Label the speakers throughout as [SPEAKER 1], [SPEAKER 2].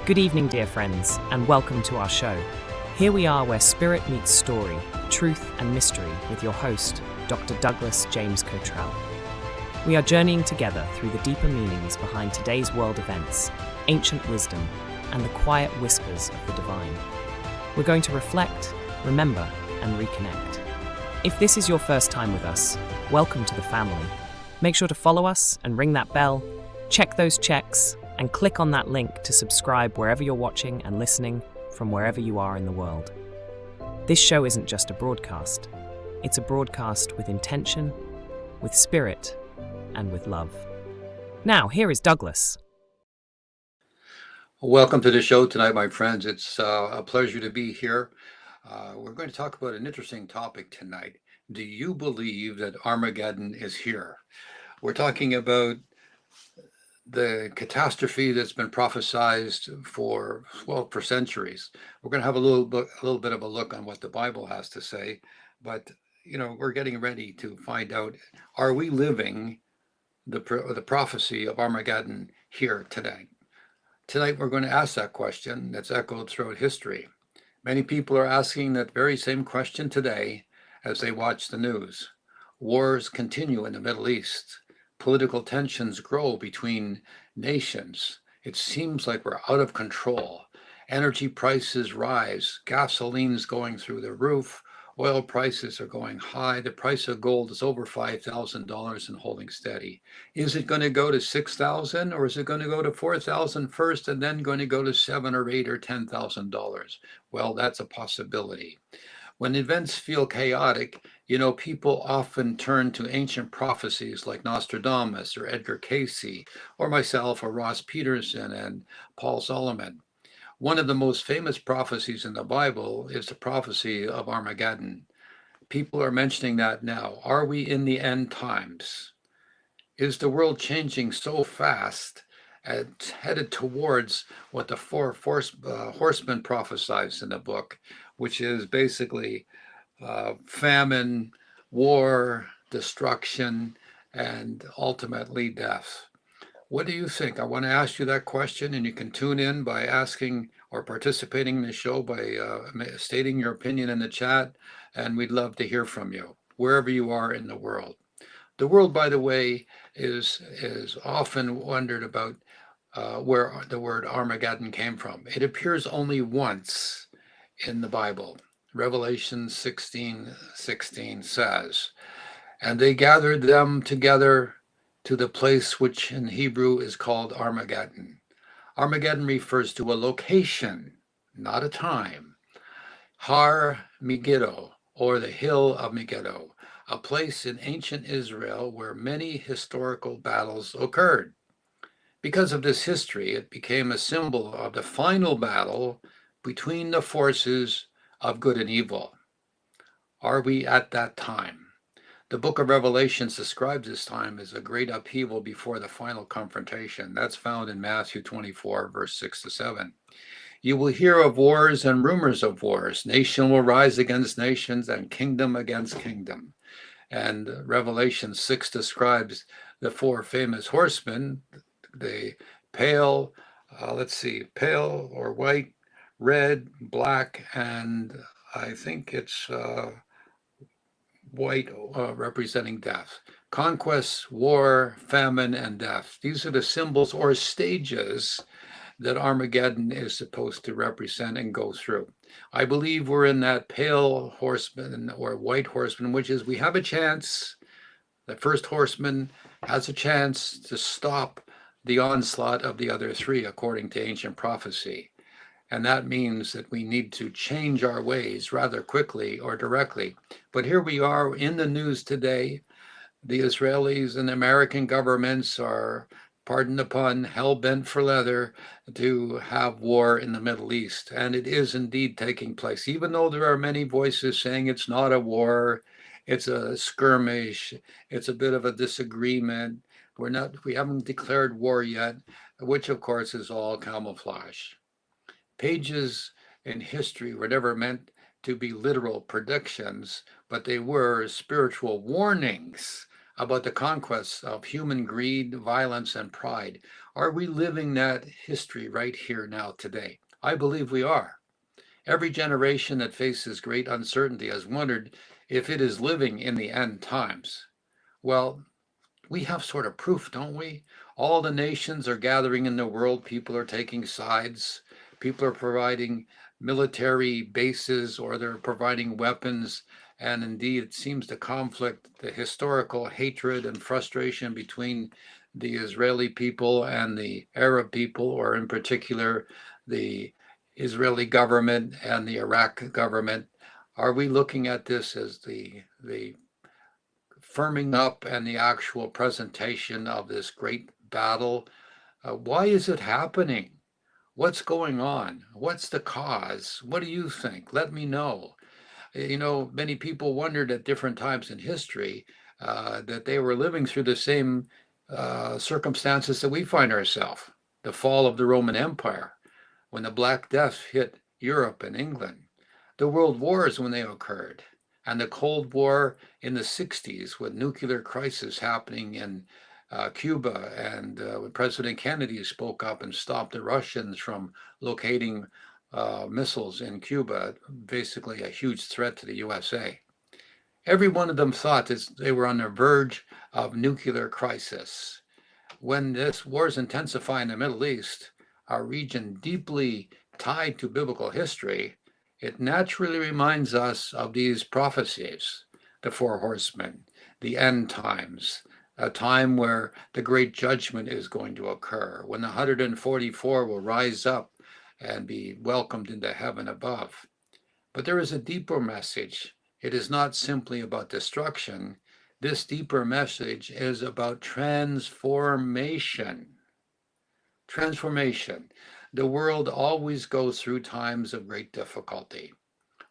[SPEAKER 1] Good evening, dear friends, and welcome to our show. Here we are where spirit meets story, truth and mystery with your host, Dr. Douglas James Cottrell. We are journeying together through the deeper meanings behind today's world events, ancient wisdom, and the quiet whispers of the divine. We're going to reflect, remember, and reconnect. If this is your first time with us, welcome to the family. Make sure to follow us and ring that bell, check those checks, and click on that link to subscribe wherever you're watching and listening from wherever you are in the world. This show isn't just a broadcast. It's a broadcast with intention, with spirit, and with love. Now, here is Douglas.
[SPEAKER 2] Welcome to the show tonight, my friends. It's a pleasure to be here. We're going to talk about an interesting topic tonight. Do you believe that Armageddon is here? We're talking about the catastrophe that's been prophesized for centuries. We're going to have a little bit of a look on what the Bible has to say, but we're getting ready to find out: are we living the prophecy of Armageddon here today? Tonight, we're going to ask that question that's echoed throughout history. Many people are asking that very same question today as they watch the news. Wars continue in the Middle East. Political tensions grow between nations. It seems like we're out of control. Energy prices rise. Gasoline's going through the roof. Oil prices are going high. The price of gold is over $5,000 and holding steady. Is it going to go to $6,000, or is it going to go to $4,000 first and then going to go to $7,000 or $8,000 or $10,000? Well, that's a possibility. When events feel chaotic, people often turn to ancient prophecies like Nostradamus or Edgar Cayce or myself or Ross Peterson and Paul Solomon. One of the most famous prophecies in the Bible is the prophecy of Armageddon. People are mentioning that now. Are we in the end times? Is the world changing so fast and headed towards what the four horsemen prophesies in the book, which is basically famine, war, destruction, and ultimately death? What do you think? I want to ask you that question, and you can tune in by asking or participating in the show by stating your opinion in the chat, and we'd love to hear from you, wherever you are in the world. The world, by the way, is often wondered about where the word Armageddon came from. It appears only once in the Bible. Revelation 16:16 says, "And they gathered them together to the place which in Hebrew is called Armageddon." Armageddon refers to a location, not a time. Har Megiddo, or the hill of Megiddo, a place in ancient Israel where many historical battles occurred. Because of this history, it became a symbol of the final battle between the forces of good and evil. Are we at that time? The book of Revelations describes this time as a great upheaval before the final confrontation. That's found in Matthew 24, verse 6-7. You will hear of wars and rumors of wars. Nation will rise against nations and kingdom against kingdom. And Revelation 6 describes the four famous horsemen, the pale or white, red, black, and I think it's white, representing death. Conquest, war, famine, and death. These are the symbols or stages that Armageddon is supposed to represent and go through. I believe we're in that pale horseman or white horseman, which is we have a chance. The first horseman has a chance to stop the onslaught of the other three, according to ancient prophecy. And that means that we need to change our ways rather quickly or directly. But here we are in the news today. The Israelis and American governments are, pardon the pun, hell-bent for leather to have war in the Middle East. And it is indeed taking place, even though there are many voices saying it's not a war, it's a skirmish, it's a bit of a disagreement. We haven't declared war yet, which of course is all camouflage. Pages in history were never meant to be literal predictions, but they were spiritual warnings about the conquests of human greed, violence, and pride. Are we living that history right here now today? I believe we are. Every generation that faces great uncertainty has wondered if it is living in the end times. Well, we have sort of proof, don't we? All the nations are gathering in the world. People are taking sides. People are providing military bases or they're providing weapons. And indeed, it seems the conflict, the historical hatred and frustration between the Israeli people and the Arab people, or in particular, the Israeli government and the Iraq government. Are we looking at this as the firming up and the actual presentation of this great battle? Why is it happening? What's going on? What's the cause? What do you think? Let me know. Many people wondered at different times in history that they were living through the same circumstances that we find ourselves. The fall of the Roman Empire, when the Black Death hit Europe and England, the world wars when they occurred, and the Cold War in the 60s with nuclear crisis happening in Cuba, and when President Kennedy spoke up and stopped the Russians from locating missiles in Cuba, basically a huge threat to the USA. Every one of them thought that they were on the verge of nuclear crisis. When this wars intensify in the Middle East, our region deeply tied to biblical history, it naturally reminds us of these prophecies, the four horsemen, the end times, a time where the great judgment is going to occur, when the 144 will rise up and be welcomed into heaven above. But there is a deeper message. It is not simply about destruction. This deeper message is about transformation. Transformation. The world always goes through times of great difficulty.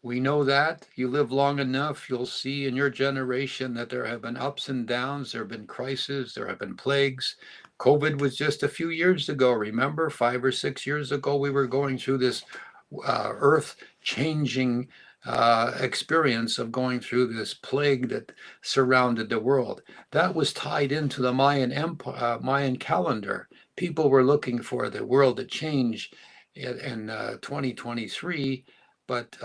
[SPEAKER 2] We know that. You live long enough, you'll see in your generation that there have been ups and downs, there have been crises, there have been plagues. COVID was just a few years ago. Remember, 5 or 6 years ago, we were going through this earth-changing experience of going through this plague that surrounded the world. That was tied into the Mayan calendar. People were looking for the world to change in 2023, but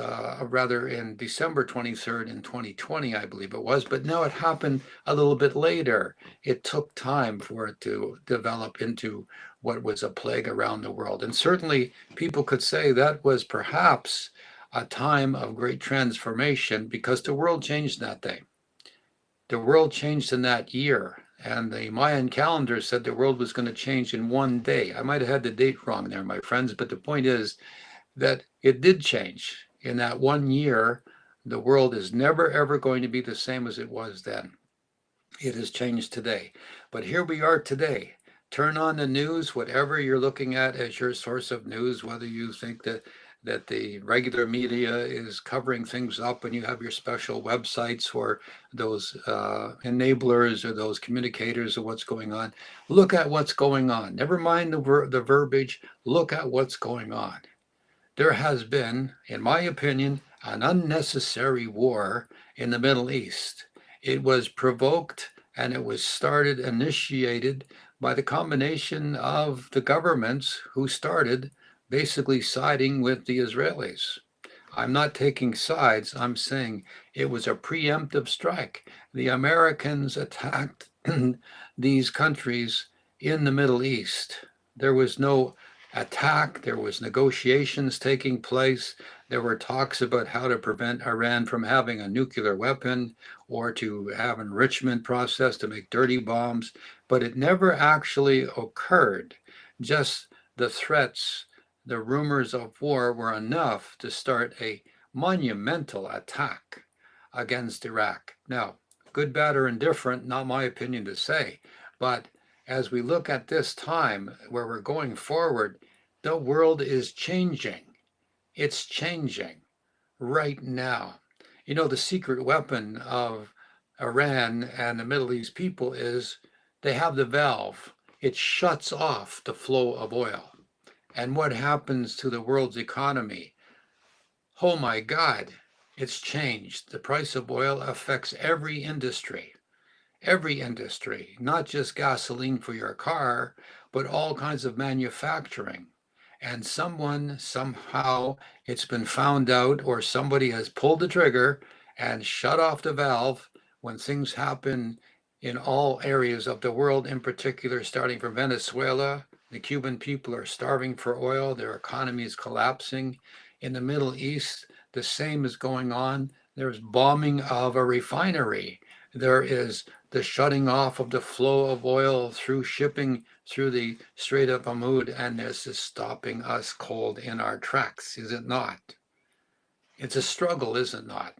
[SPEAKER 2] rather in December 23rd in 2020, I believe it was. But now it happened a little bit later. It took time for it to develop into what was a plague around the world. And certainly people could say that was perhaps a time of great transformation because the world changed that day. The world changed in that year. And the Mayan calendar said the world was going to change in one day. I might have had the date wrong there, my friends, but the point is that it did change. In that 1 year, the world is never, ever going to be the same as it was then. It has changed today. But here we are today. Turn on the news, whatever you're looking at as your source of news, whether you think that the regular media is covering things up and you have your special websites for those enablers or those communicators of what's going on. Look at what's going on. Never mind the verbiage. Look at what's going on. There has been, in my opinion, an unnecessary war in the Middle East. It was provoked and it was initiated by the combination of the governments who started basically siding with the Israelis. I'm not taking sides. I'm saying it was a preemptive strike. The Americans attacked these countries in the Middle East. There was no attack. There was negotiations taking place. There were talks about how to prevent Iran from having a nuclear weapon or to have enrichment process to make dirty bombs, but it never actually occurred. Just the threats, the rumors of war were enough to start a monumental attack against Iraq. Now, good, bad, or indifferent, not my opinion to say, but as we look at this time where we're going forward, the world is changing. It's changing right now. You know, the secret weapon of Iran and the Middle East people is they have the valve. It shuts off the flow of oil. And what happens to the world's economy? Oh my God, it's changed. The price of oil affects every industry. every industry, not just gasoline for your car, but all kinds of manufacturing. And someone, somehow, it's been found out, or somebody has pulled the trigger and shut off the valve when things happen in all areas of the world, in particular, starting from Venezuela. The Cuban people are starving for oil, their economy is collapsing. In the Middle East, the same is going on. There's bombing of a refinery. There is the shutting off of the flow of oil through shipping through the Strait of Hormuz, and this is stopping us cold in our tracks, is it not? It's a struggle, is it not?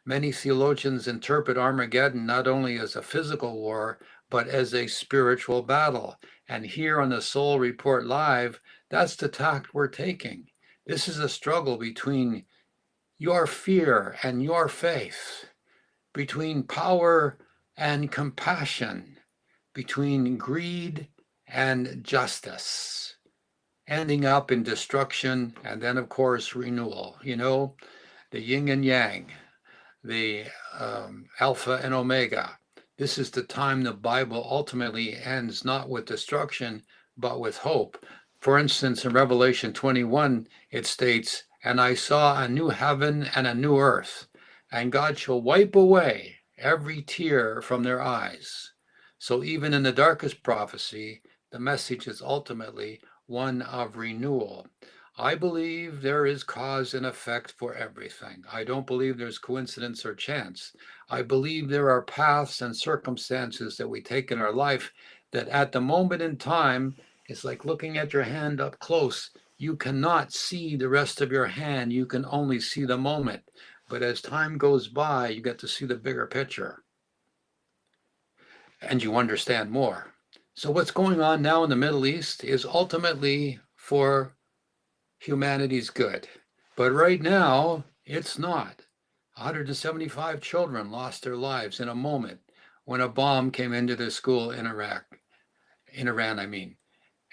[SPEAKER 2] Many theologians interpret Armageddon not only as a physical war, but as a spiritual battle. And here on the Soul Report Live, that's the tact we're taking. This is a struggle between your fear and your faith, between power and compassion, between greed and justice, ending up in destruction and then, of course, renewal. You know, the yin and yang, the alpha and omega. This is the time the Bible ultimately ends not with destruction, but with hope. For instance, in Revelation 21, it states, "And I saw a new heaven and a new earth, and God shall wipe away every tear from their eyes." So even in the darkest prophecy, the message is ultimately one of renewal. I believe there is cause and effect for everything. I don't believe there's coincidence or chance. I believe there are paths and circumstances that we take in our life that at the moment in time, it's like looking at your hand up close. You cannot see the rest of your hand. You can only see the moment. But as time goes by, you get to see the bigger picture and you understand more. So what's going on now in the Middle East is ultimately for humanity's good. But right now, it's not. 175 children lost their lives in a moment when a bomb came into their school in Iran, I mean.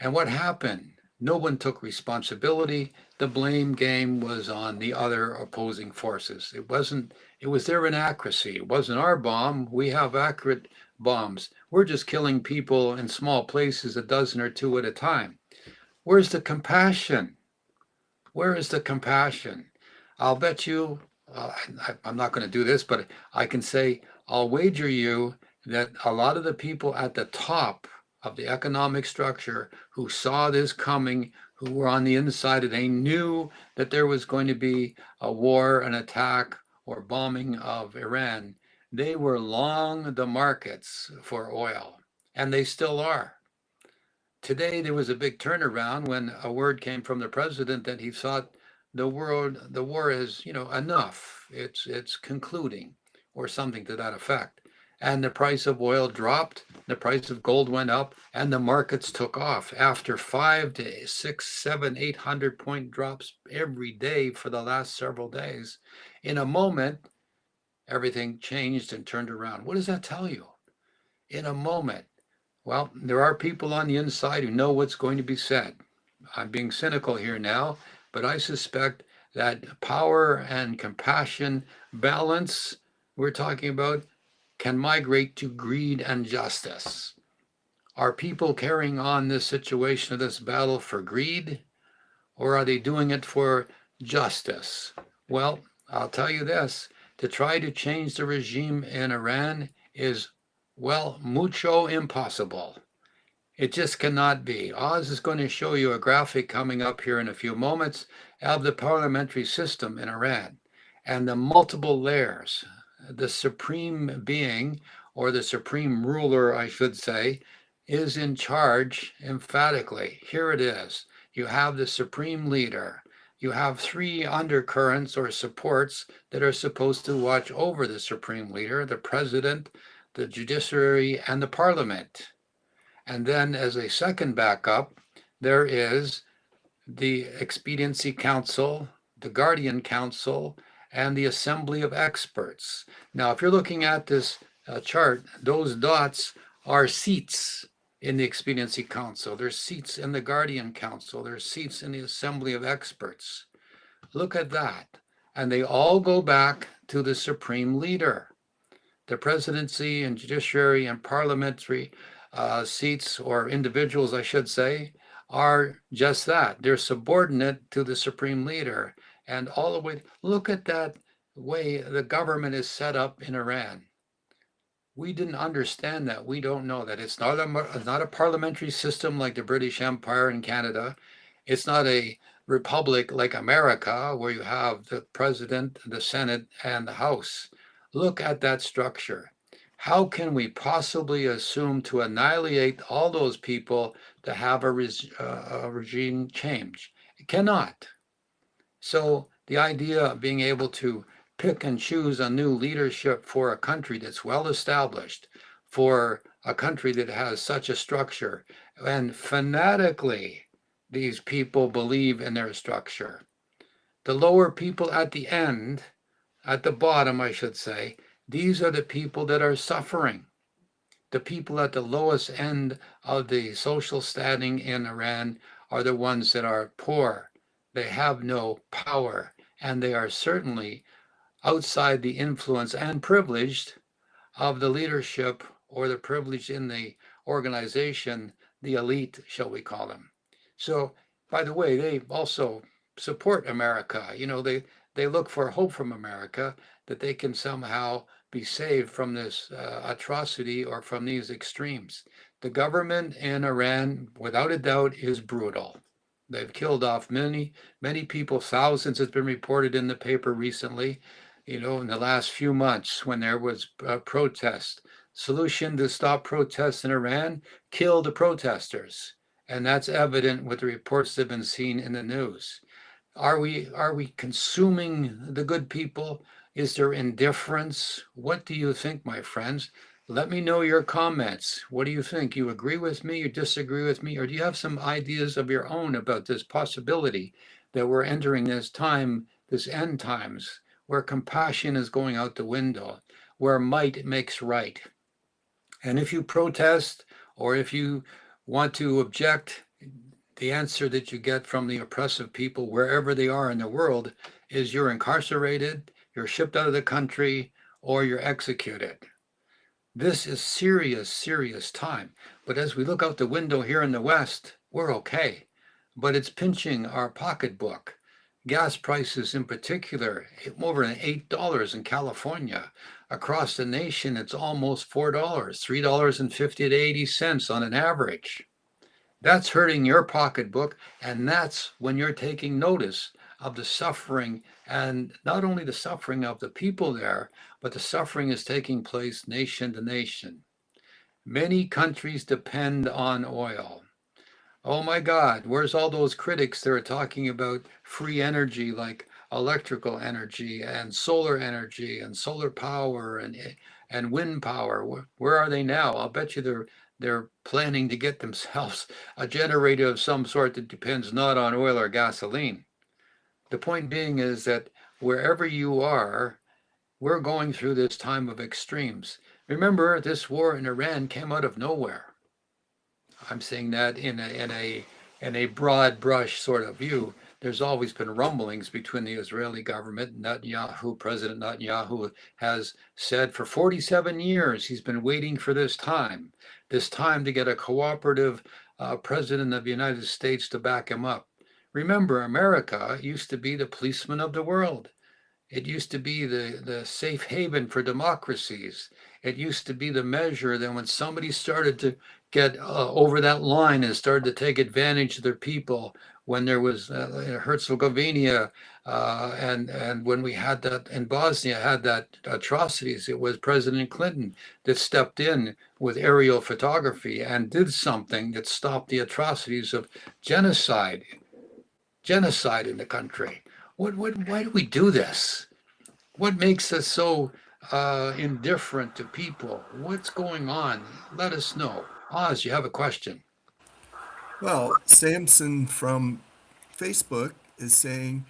[SPEAKER 2] And what happened? No one took responsibility. The blame game was on the other opposing forces. It was their inaccuracy. It wasn't our bomb. We have accurate bombs. We're just killing people in small places, a dozen or two at a time. Where's the compassion? Where is the compassion? I'll bet you, I'm not going to do this, but I can say, I'll wager you that a lot of the people at the top of the economic structure who saw this coming, who were on the inside, they knew that there was going to be a war, an attack, or bombing of Iran. They were long the markets for oil, and they still are. Today, there was a big turnaround when a word came from the president that he thought the war is, enough. It's concluding, or something to that effect. And the price of oil dropped, the price of gold went up, and the markets took off after 5 to 6, 7, 800-point drops every day for the last several days. In a moment, everything changed and turned around. What does that tell you? In a moment. Well, there are people on the inside who know what's going to be said. I'm being cynical here now, but I suspect that power and compassion balance we're talking about can migrate to greed and justice. Are people carrying on this situation of this battle for greed, or are they doing it for justice? Well, I'll tell you this, to try to change the regime in Iran is, well, mucho impossible. It just cannot be. Oz is going to show you a graphic coming up here in a few moments of the parliamentary system in Iran and the multiple layers. The supreme being, or the supreme ruler, I should say, is in charge emphatically. Here it is. You have the supreme leader. You have 3 undercurrents or supports that are supposed to watch over the supreme leader, the president, the judiciary, and the parliament. And then as a second backup, there is the Expediency Council, the Guardian Council, and the Assembly of Experts. Now, if you're looking at this chart, those dots are seats in the Expediency Council. There's seats in the Guardian Council. There's seats in the Assembly of Experts. Look at that. And they all go back to the Supreme Leader. The presidency and judiciary and parliamentary seats, or individuals, I should say, are just that. They're subordinate to the supreme leader. And all the way, look at that way the government is set up in Iran. We didn't understand that. We don't know that. It's not a parliamentary system like the British Empire in Canada. It's not a republic like America, where you have the president, the Senate, and the House. Look at that structure. How can we possibly assume to annihilate all those people to have a regime change? It cannot. So the idea of being able to pick and choose a new leadership for a country that's well established, for a country that has such a structure, and fanatically these people believe in their structure. The lower people at the end, at the bottom, I should say, these are the people that are suffering. The people at the lowest end of the social standing in Iran are the ones that are poor. They have no power, and they are certainly outside the influence and privileged of the leadership, or the privileged in the organization, the elite, shall we call them. So, by the way, they also support America. They look for hope from America, that they can somehow be saved from this atrocity or from these extremes. The government in Iran, without a doubt, is brutal. They've killed off many, many people. Thousands has been reported in the paper recently, in the last few months, when there was a protest. Solution to stop protests in Iran: kill the protesters. And that's evident with the reports that have been seen in the news. Are we consuming the good people? Is there indifference? What do you think, my friends? Let me know your comments. What do you think? You agree with me, you disagree with me, or do you have some ideas of your own about this possibility that we're entering this time, this end times, where compassion is going out the window, where might makes right? And if you protest, or if you want to object, the answer that you get from the oppressive people, wherever they are in the world, is you're incarcerated, you're shipped out of the country, or you're executed. This is serious, serious time. But as we look out the window here in the West, we're okay. But it's pinching our pocketbook. Gas prices in particular, over $8 in California. Across the nation, it's almost $4, $3.50 to 80 cents on an average. That's hurting your pocketbook, and that's when you're taking notice of the suffering, and not only the suffering of the people there, but the suffering is taking place nation to nation. Many countries depend on oil. Oh my God, where's all those critics that are talking about free energy, like electrical energy and solar power and wind power? Where are they now? I'll bet you they're planning to get themselves a generator of some sort that depends not on oil or gasoline. The point being is that wherever you are, we're going through this time of extremes. Remember, this war in Iran came out of nowhere. I'm saying that in a broad brush sort of view. There's always been rumblings between the Israeli government. President Netanyahu has said for 47 years he's been waiting for this time to get a cooperative president of the United States to back him up. Remember, America used to be the policeman of the world. It used to be the safe haven for democracies. It used to be the measure that when somebody started to get over that line and started to take advantage of their people, when there was Herzegovina, and when we had that in Bosnia, had that atrocities, it was President Clinton that stepped in with aerial photography and did something that stopped the atrocities of genocide in the country. Why do we do this? What makes us so indifferent to people? What's going on? Let us know. Oz, you have a question.
[SPEAKER 3] Well, Samson from Facebook is saying,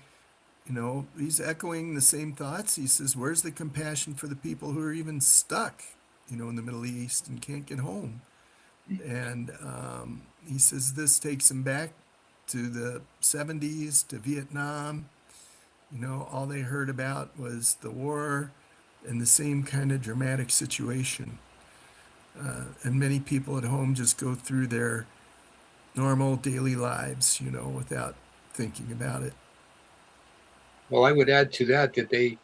[SPEAKER 3] he's echoing the same thoughts. He says, where's the compassion for the people who are even stuck, in the Middle East and can't get home? And he says this takes him back to the 70s, to Vietnam. All they heard about was the war in the same kind of dramatic situation. And many people at home just go through their normal daily lives, without thinking about it.
[SPEAKER 2] Well, I would add to that that they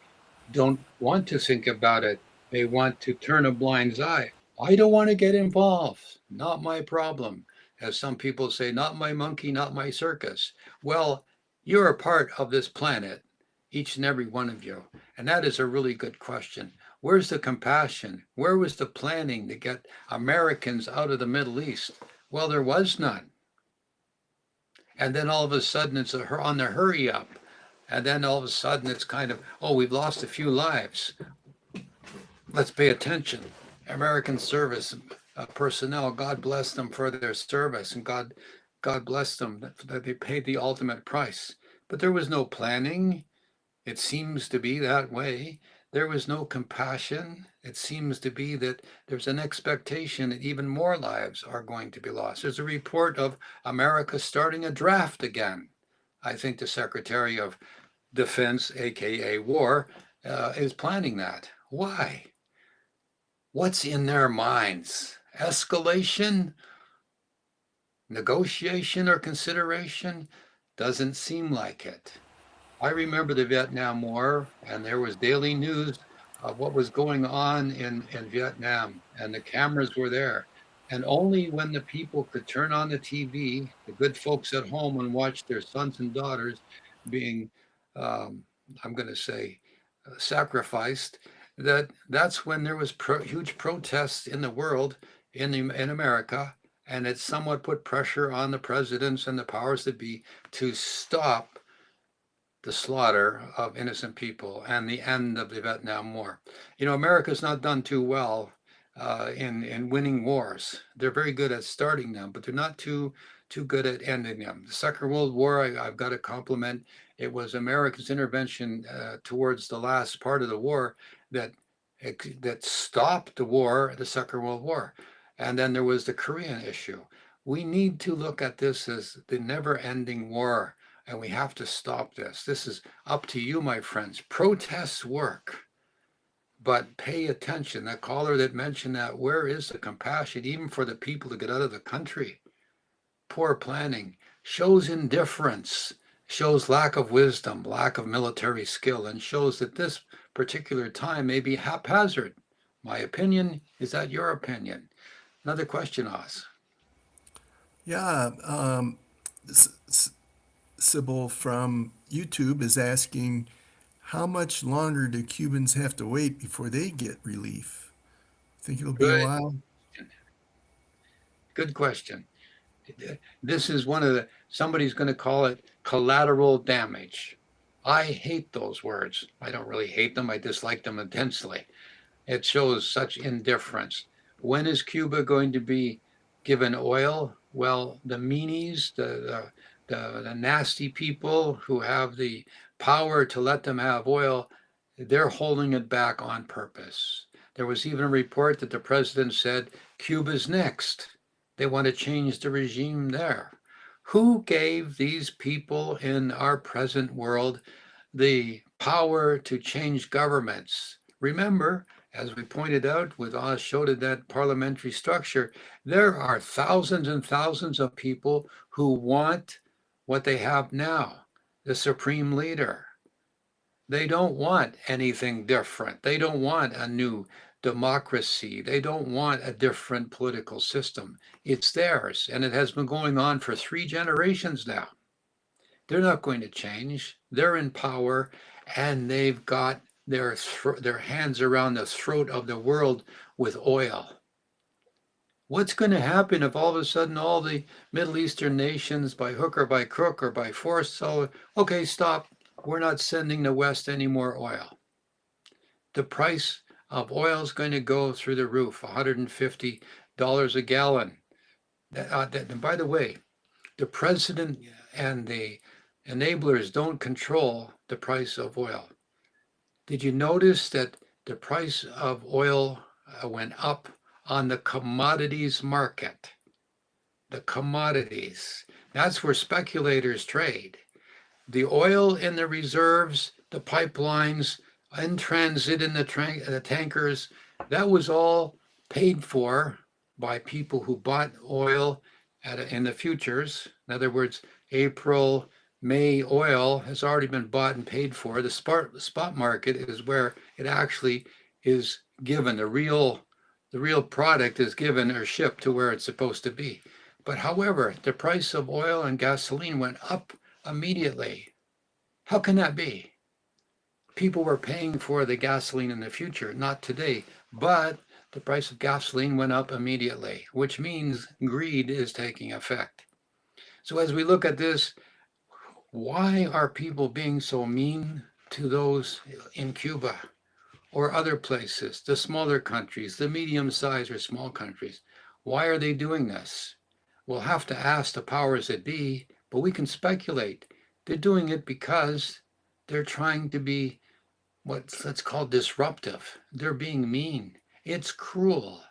[SPEAKER 2] don't want to think about it. They want to turn a blind eye. I don't want to get involved. Not my problem. As some people say, not my monkey, not my circus. Well, you're a part of this planet, each and every one of you. And that is a really good question. Where's the compassion? Where was the planning to get Americans out of the Middle East? Well, there was none. And then all of a sudden it's on the hurry up. And then all of a sudden it's kind of, oh, we've lost a few lives. Let's pay attention. American service personnel, God bless them for their service, and God bless them that they paid the ultimate price. But there was no planning. It seems to be that way. There was no compassion. It seems to be that there's an expectation that even more lives are going to be lost. There's a report of America starting a draft again. I think the Secretary of Defense, aka War, is planning that. Why? What's in their minds? Escalation, negotiation, or consideration? Doesn't seem like it. I remember the Vietnam War, and there was daily news of what was going on in Vietnam, and the cameras were there. And only when the people could turn on the TV, the good folks at home, and watch their sons and daughters being, I'm going to say, sacrificed, that's when there was huge protests in the world, in America, and it somewhat put pressure on the presidents and the powers that be to stop the slaughter of innocent people and the end of the Vietnam War. America's not done too well in winning wars. They're very good at starting them, but they're not too good at ending them. The Second World War, I've got to compliment. It was America's intervention towards the last part of the war that stopped the war, the Second World War. And then there was the Korean issue. We need to look at this as the never-ending war, and we have to stop this. This is up to you, my friends. Protests work, but pay attention. That caller that mentioned that, where is the compassion, even for the people to get out of the country? Poor planning shows indifference, shows lack of wisdom, lack of military skill, and shows that this particular time may be haphazard. My opinion, is that your opinion? Another question, Oz.
[SPEAKER 3] Yeah, Sybil from YouTube is asking, how much longer do Cubans have to wait before they get relief? Think it'll be a
[SPEAKER 2] Good,
[SPEAKER 3] while?
[SPEAKER 2] good question. This is somebody's going to call it collateral damage. I hate those words. I don't really hate them. I dislike them intensely. It shows such indifference. When is Cuba going to be given oil? Well, the meanies, the nasty people who have the power to let them have oil, they're holding it back on purpose. There was even a report that the president said Cuba's next. They want to change the regime there. Who gave these people in our present world the power to change governments? Remember, as we pointed out with Oz showed in that parliamentary structure, there are thousands and thousands of people who want what they have now, the supreme leader. They don't want anything different. They don't want a new democracy. They don't want a different political system. It's theirs, and it has been going on for 3 generations now. They're not going to change. They're in power, and they've got their hands around the throat of the world with oil. What's going to happen if all of a sudden all the Middle Eastern nations, by hook or by crook or by force, okay, stop, we're not sending the West any more oil? The price of oil is going to go through the roof, $150 a gallon. And by the way, the president and the enablers don't control the price of oil. Did you notice that the price of oil went up on the commodities market? The commodities. That's where speculators trade. The oil in the reserves, the pipelines in transit in the tankers, that was all paid for by people who bought oil in the futures. In other words, April, May oil has already been bought and paid for. The spot market is where it actually is given. The real product is given or shipped to where it's supposed to be. But however, the price of oil and gasoline went up immediately. How can that be? People were paying for the gasoline in the future, not today, but the price of gasoline went up immediately, which means greed is taking effect. So as we look at this, why are people being so mean to those in Cuba or other places, the smaller countries, the medium-sized or small countries? Why are they doing this? We'll have to ask the powers that be, but we can speculate. They're doing it because they're trying to be let's call disruptive. They're being mean. It's cruel.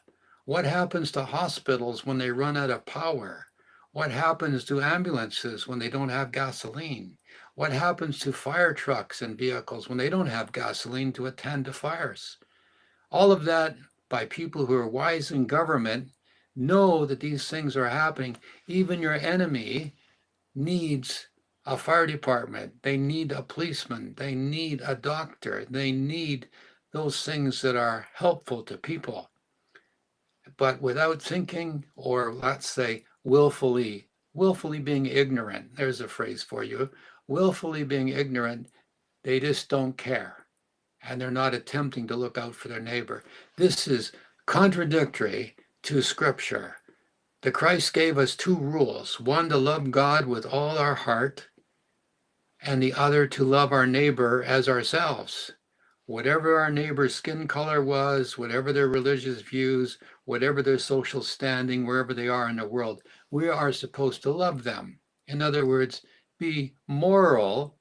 [SPEAKER 2] What happens to hospitals when they run out of power? What happens to ambulances when they don't have gasoline? What happens to fire trucks and vehicles when they don't have gasoline to attend to fires? All of that by people who are wise in government know that these things are happening. Even your enemy needs a fire department. They need a policeman. They need a doctor. They need those things that are helpful to people. But without thinking, or let's say willfully being ignorant, there's a phrase for you, willfully being ignorant, they just don't care. And they're not attempting to look out for their neighbor. This is contradictory to Scripture. The Christ gave us two rules, one to love God with all our heart, and the other to love our neighbor as ourselves. Whatever our neighbor's skin color was, whatever their religious views, whatever their social standing, wherever they are in the world, we are supposed to love them. In other words, be moral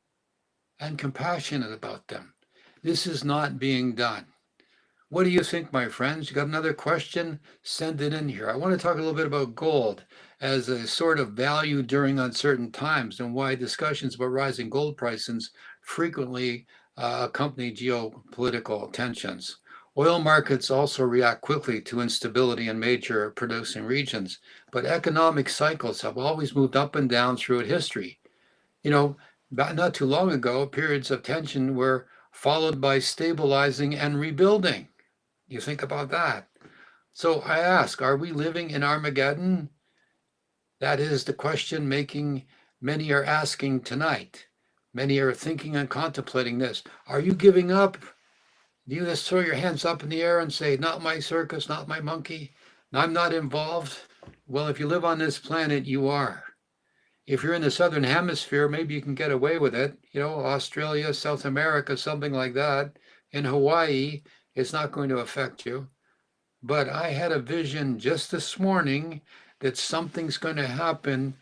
[SPEAKER 2] and compassionate about them. This is not being done. What do you think, my friends? You got another question? Send it in here. I want to talk a little bit about gold as a sort of value during uncertain times and why discussions about rising gold prices frequently accompany geopolitical tensions. Oil markets also react quickly to instability in major producing regions, but economic cycles have always moved up and down throughout history. Not too long ago, periods of tension were followed by stabilizing and rebuilding. You think about that. So I ask, are we living in Armageddon? That is the question many are asking tonight. Many are thinking and contemplating this. Are you giving up? Do you just throw your hands up in the air and say, not my circus, not my monkey? I'm not involved? Well, if you live on this planet, you are. If you're in the Southern Hemisphere, maybe you can get away with it. Australia, South America, something like that. In Hawaii, it's not going to affect you. But I had a vision just this morning that something's going to happen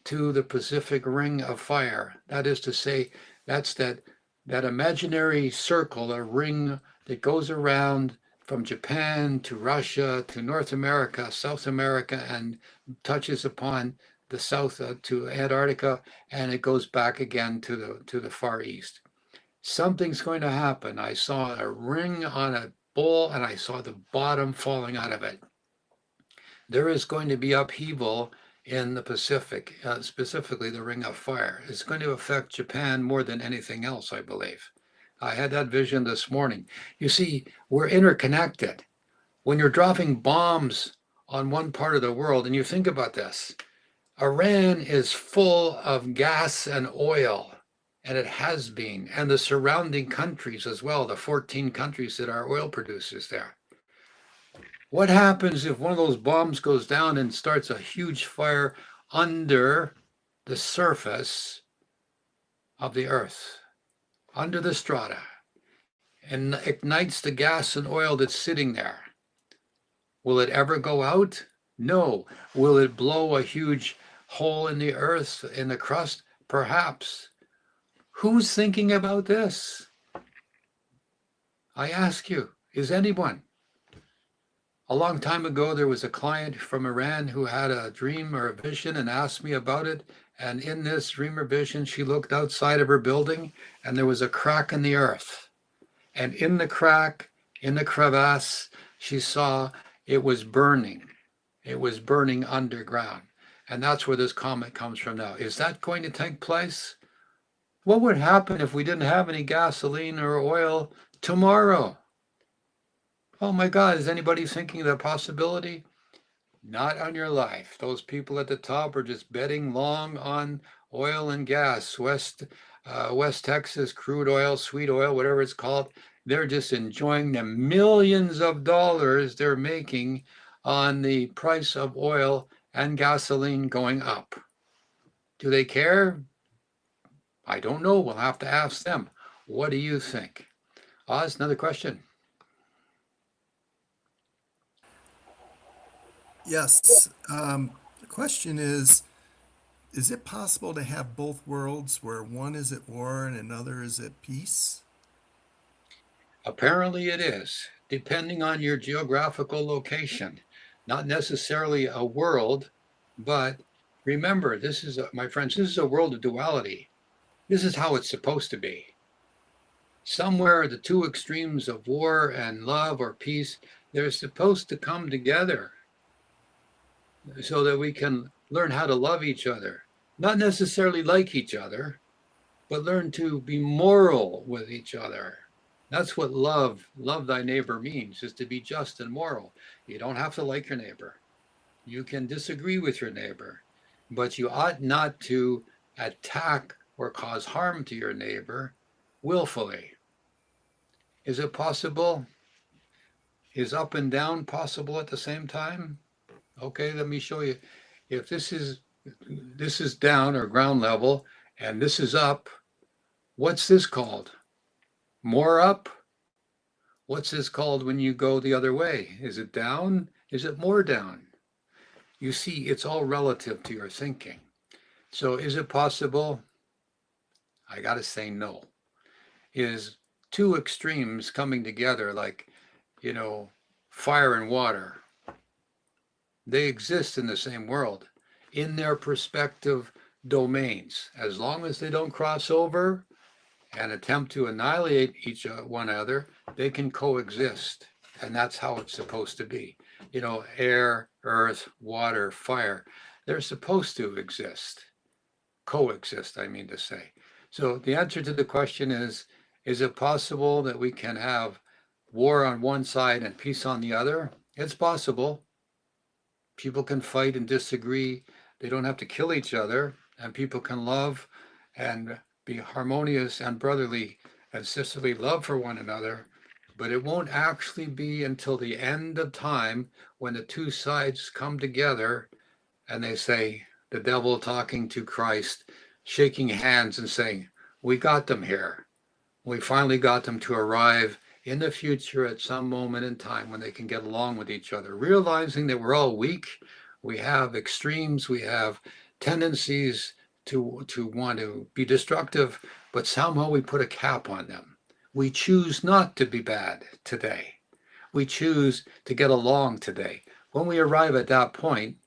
[SPEAKER 2] to the Pacific Ring of Fire. That is to say, that's that imaginary circle, a ring that goes around from Japan to Russia to North America, South America, and touches upon the south to Antarctica, and it goes back again to the Far East. Something's going to happen. I saw a ring on a bowl, and I saw the bottom falling out of it. There is going to be upheaval in the Pacific, specifically the Ring of Fire. It's going to affect Japan more than anything else, I believe. I had that vision this morning. You see, we're interconnected. When you're dropping bombs on one part of the world, and you think about this, Iran is full of gas and oil, and it has been, and the surrounding countries as well, the 14 countries that are oil producers there. What happens if one of those bombs goes down and starts a huge fire under the surface of the earth, under the strata, and ignites the gas and oil that's sitting there? Will it ever go out? No. Will it blow a huge hole in the earth, in the crust? Perhaps. Who's thinking about this? I ask you, is anyone? A long time ago, there was a client from Iran who had a dream or a vision and asked me about it. And in this dream or vision, she looked outside of her building and there was a crack in the earth. And in the crack, in the crevasse, she saw it was burning. It was burning underground. And that's where this comment comes from now. Is that going to take place? What would happen if we didn't have any gasoline or oil tomorrow? Oh my God, is anybody thinking of the possibility? Not on your life. Those people at the top are just betting long on oil and gas, West Texas crude oil, sweet oil, whatever it's called. They're just enjoying the millions of dollars they're making on the price of oil and gasoline going up. Do they care? I don't know. We'll have to ask them. What do you think? Oz, another question.
[SPEAKER 3] Yes. The question is it possible to have both worlds where one is at war and another is at peace?
[SPEAKER 2] Apparently it is, depending on your geographical location. Not necessarily a world, but remember, this is, my friends, this is a world of duality. This is how it's supposed to be. Somewhere the two extremes of war and love or peace, they're supposed to come together so that we can learn how to love each other. Not necessarily like each other, but learn to be moral with each other. That's what love thy neighbor means, is to be just and moral. You don't have to like your neighbor. You can disagree with your neighbor, but you ought not to attack or cause harm to your neighbor willfully. Is it possible? Is up and down possible at the same time? Okay, let me show you. If this is down or ground level and this is up, what's this called? More up? What's this called when you go the other way? Is it down? Is it more down? You see, it's all relative to your thinking. So is it possible? I got to say no. Is two extremes coming together like, fire and water. They exist in the same world in their respective domains. As long as they don't cross over and attempt to annihilate one another, they can coexist. And that's how it's supposed to be. Air, earth, water, fire, they're supposed to exist. Coexist, I mean to say. So the answer to the question is it possible that we can have war on one side and peace on the other? It's possible. People can fight and disagree. They don't have to kill each other, and people can love and be harmonious and brotherly and sisterly love for one another. But it won't actually be until the end of time when the two sides come together and they say, the devil talking to Christ, shaking hands and saying, we got them here. We finally got them to arrive in the future at some moment in time when they can get along with each other, realizing that we're all weak. We have extremes. We have tendencies to want to be destructive, but somehow we put a cap on them. We choose not to be bad today. We choose to get along today. When we arrive at that point,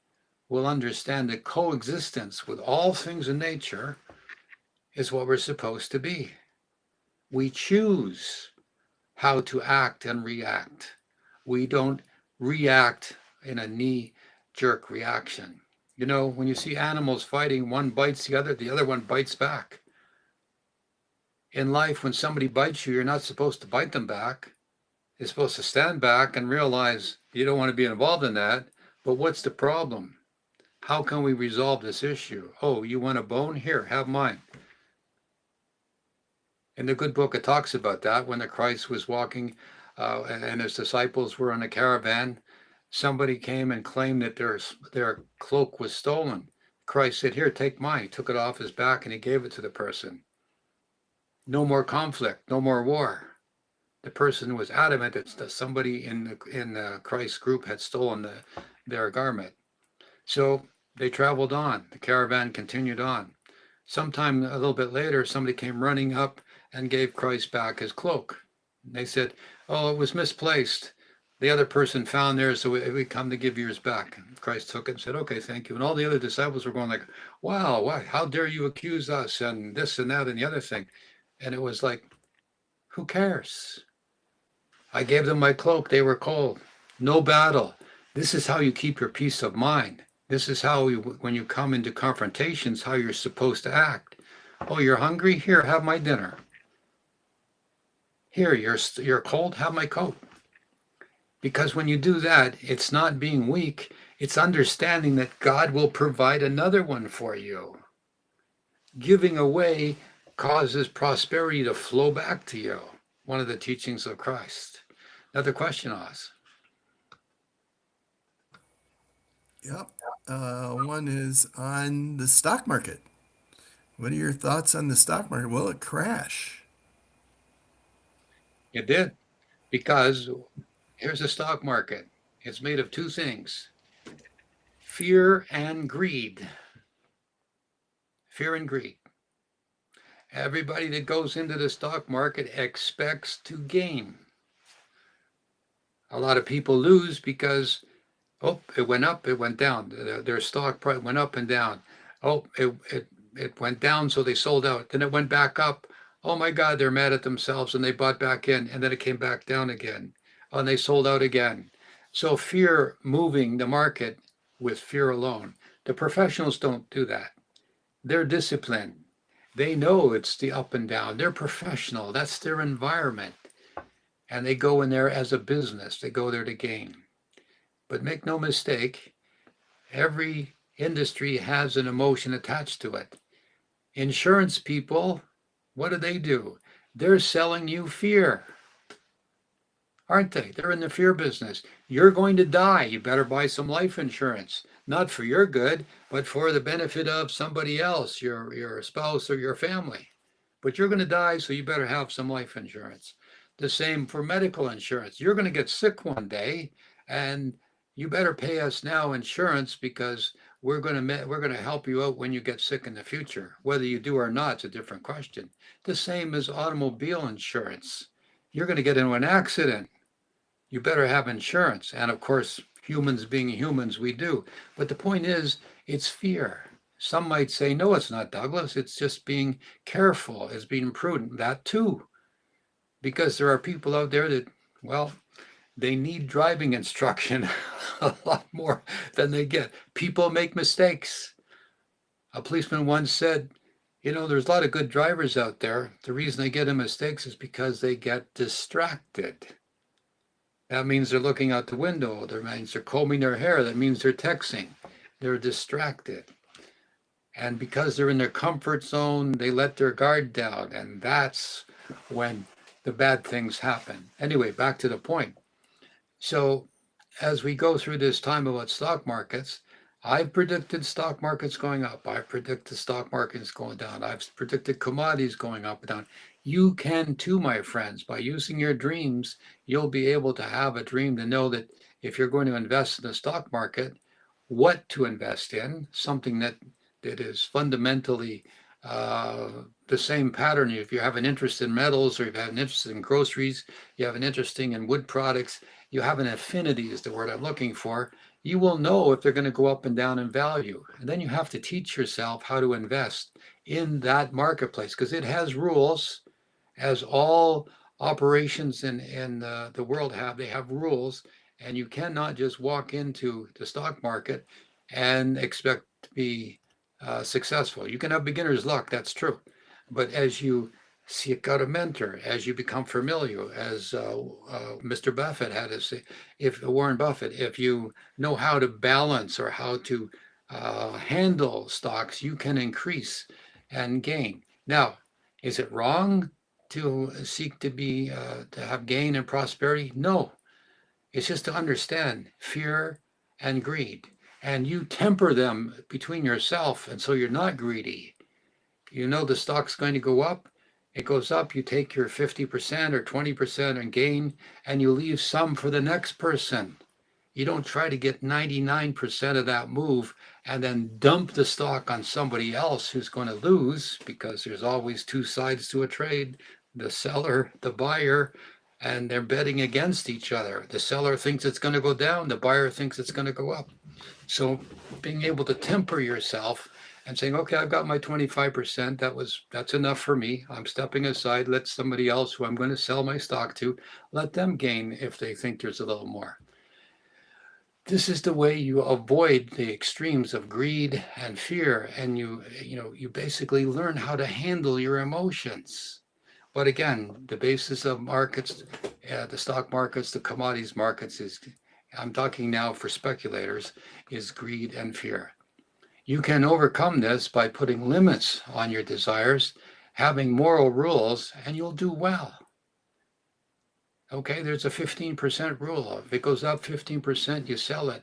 [SPEAKER 2] we'll understand that coexistence with all things in nature is what we're supposed to be. We choose how to act and react. We don't react in a knee-jerk reaction. When you see animals fighting, one bites the other one bites back. In life, when somebody bites you, you're not supposed to bite them back. You're supposed to stand back and realize you don't want to be involved in that. But what's the problem? How can we resolve this issue? Oh, you want a bone? Here, have mine. In the good book, it talks about that when the Christ was walking and his disciples were in a caravan. Somebody came and claimed that their cloak was stolen. Christ said, here, take mine. He took it off his back and he gave it to the person. No more conflict, no more war. The person was adamant that somebody in Christ's group had stolen their garment. So they traveled on. The caravan continued on. Sometime a little bit later, somebody came running up and gave Christ back his cloak. And they said, oh, it was misplaced. The other person found theirs, so we come to give yours back. And Christ took it and said, okay, thank you. And all the other disciples were going like, wow, how dare you accuse us and this and that and the other thing. And it was like, who cares? I gave them my cloak. They were cold. No battle. This is how you keep your peace of mind. This is how, when you come into confrontations, how you're supposed to act. Oh, you're hungry? Here, have my dinner. Here, you're cold? Have my coat. Because when you do that, it's not being weak. It's understanding that God will provide another one for you. Giving away causes prosperity to flow back to you. One of the teachings of Christ. Another question, Oz.
[SPEAKER 3] Yep. One is on the stock market. What are your thoughts on the stock market? Will it crash?
[SPEAKER 2] It did, because here's the stock market. It's made of two things: fear and greed. Fear and greed. Everybody that goes into the stock market expects to gain. A lot of people lose because, oh, it went up, it went down. Their stock price went up and down. Oh, it went down, so they sold out. Then it went back up. Oh my God, they're mad at themselves and they bought back in, and then it came back down again. Oh, and they sold out again. So fear moving the market with fear alone. The professionals don't do that. They're disciplined. They know it's the up and down. They're professional. That's their environment. And they go in there as a business. They go there to gain. But make no mistake, every industry has an emotion attached to it. Insurance people, what do? They're selling you fear, aren't they? They're in the fear business. You're going to die. You better buy some life insurance, not for your good, but for the benefit of somebody else, your spouse or your family. But you're going to die, so you better have some life insurance. The same for medical insurance. You're going to get sick one day, and you better pay us now insurance, because we're going to help you out when you get sick in the future. Whether you do or not, it's a different question. The same as automobile insurance. You're going to get into an accident. You better have insurance. And of course, humans being humans, we do. But the point is, it's fear. Some might say, no, it's not, Douglas. It's just being careful. It's being prudent. That too. Because there are people out there that, well, they need driving instruction a lot more than they get. People make mistakes. A policeman once said, there's a lot of good drivers out there. The reason they get in mistakes is because they get distracted. That means they're looking out the window. That means they're combing their hair. That means they're texting. They're distracted. And because they're in their comfort zone, they let their guard down. And that's when the bad things happen. Anyway, back to the point. So as we go through this time about stock markets, I've predicted stock markets going up. I've predicted stock markets going down. I've predicted commodities going up and down. You can too, my friends. By using your dreams, you'll be able to have a dream to know that if you're going to invest in the stock market, what to invest in, something that is fundamentally the same pattern. If you have an interest in metals, or you have an interest in groceries, you have an interest in wood products, you have an affinity is the word I'm looking for, you will know if they're going to go up and down in value. And then you have to teach yourself how to invest in that marketplace, because it has rules, as all operations in the world have. They have rules, and you cannot just walk into the stock market and expect to be successful. You can have beginner's luck, that's true. But as you seek out a mentor, as you become familiar, as Mr. Buffett had to say, Warren Buffett, if you know how to balance or how to handle stocks, you can increase and gain. Now, is it wrong to seek to have gain and prosperity? No, it's just to understand fear and greed, and you temper them between yourself, and so you're not greedy. You know the stock's going to go up, it goes up, you take your 50% or 20% and gain, and you leave some for the next person. You don't try to get 99% of that move and then dump the stock on somebody else who's going to lose, because there's always two sides to a trade, the seller, the buyer, and they're betting against each other. The seller thinks it's going to go down, the buyer thinks it's going to go up. So being able to temper yourself and saying, okay, I've got my 25%. That's enough for me. I'm stepping aside. Let somebody else who I'm going to sell my stock to, let them gain if they think there's a little more. This is the way you avoid the extremes of greed and fear, and you basically learn how to handle your emotions. But again, the basis of markets, the stock markets, the commodities markets is, I'm talking now for speculators, is greed and fear. You can overcome this by putting limits on your desires, having moral rules, and you'll do well. Okay, there's a 15% rule. If it goes up 15%, you sell it.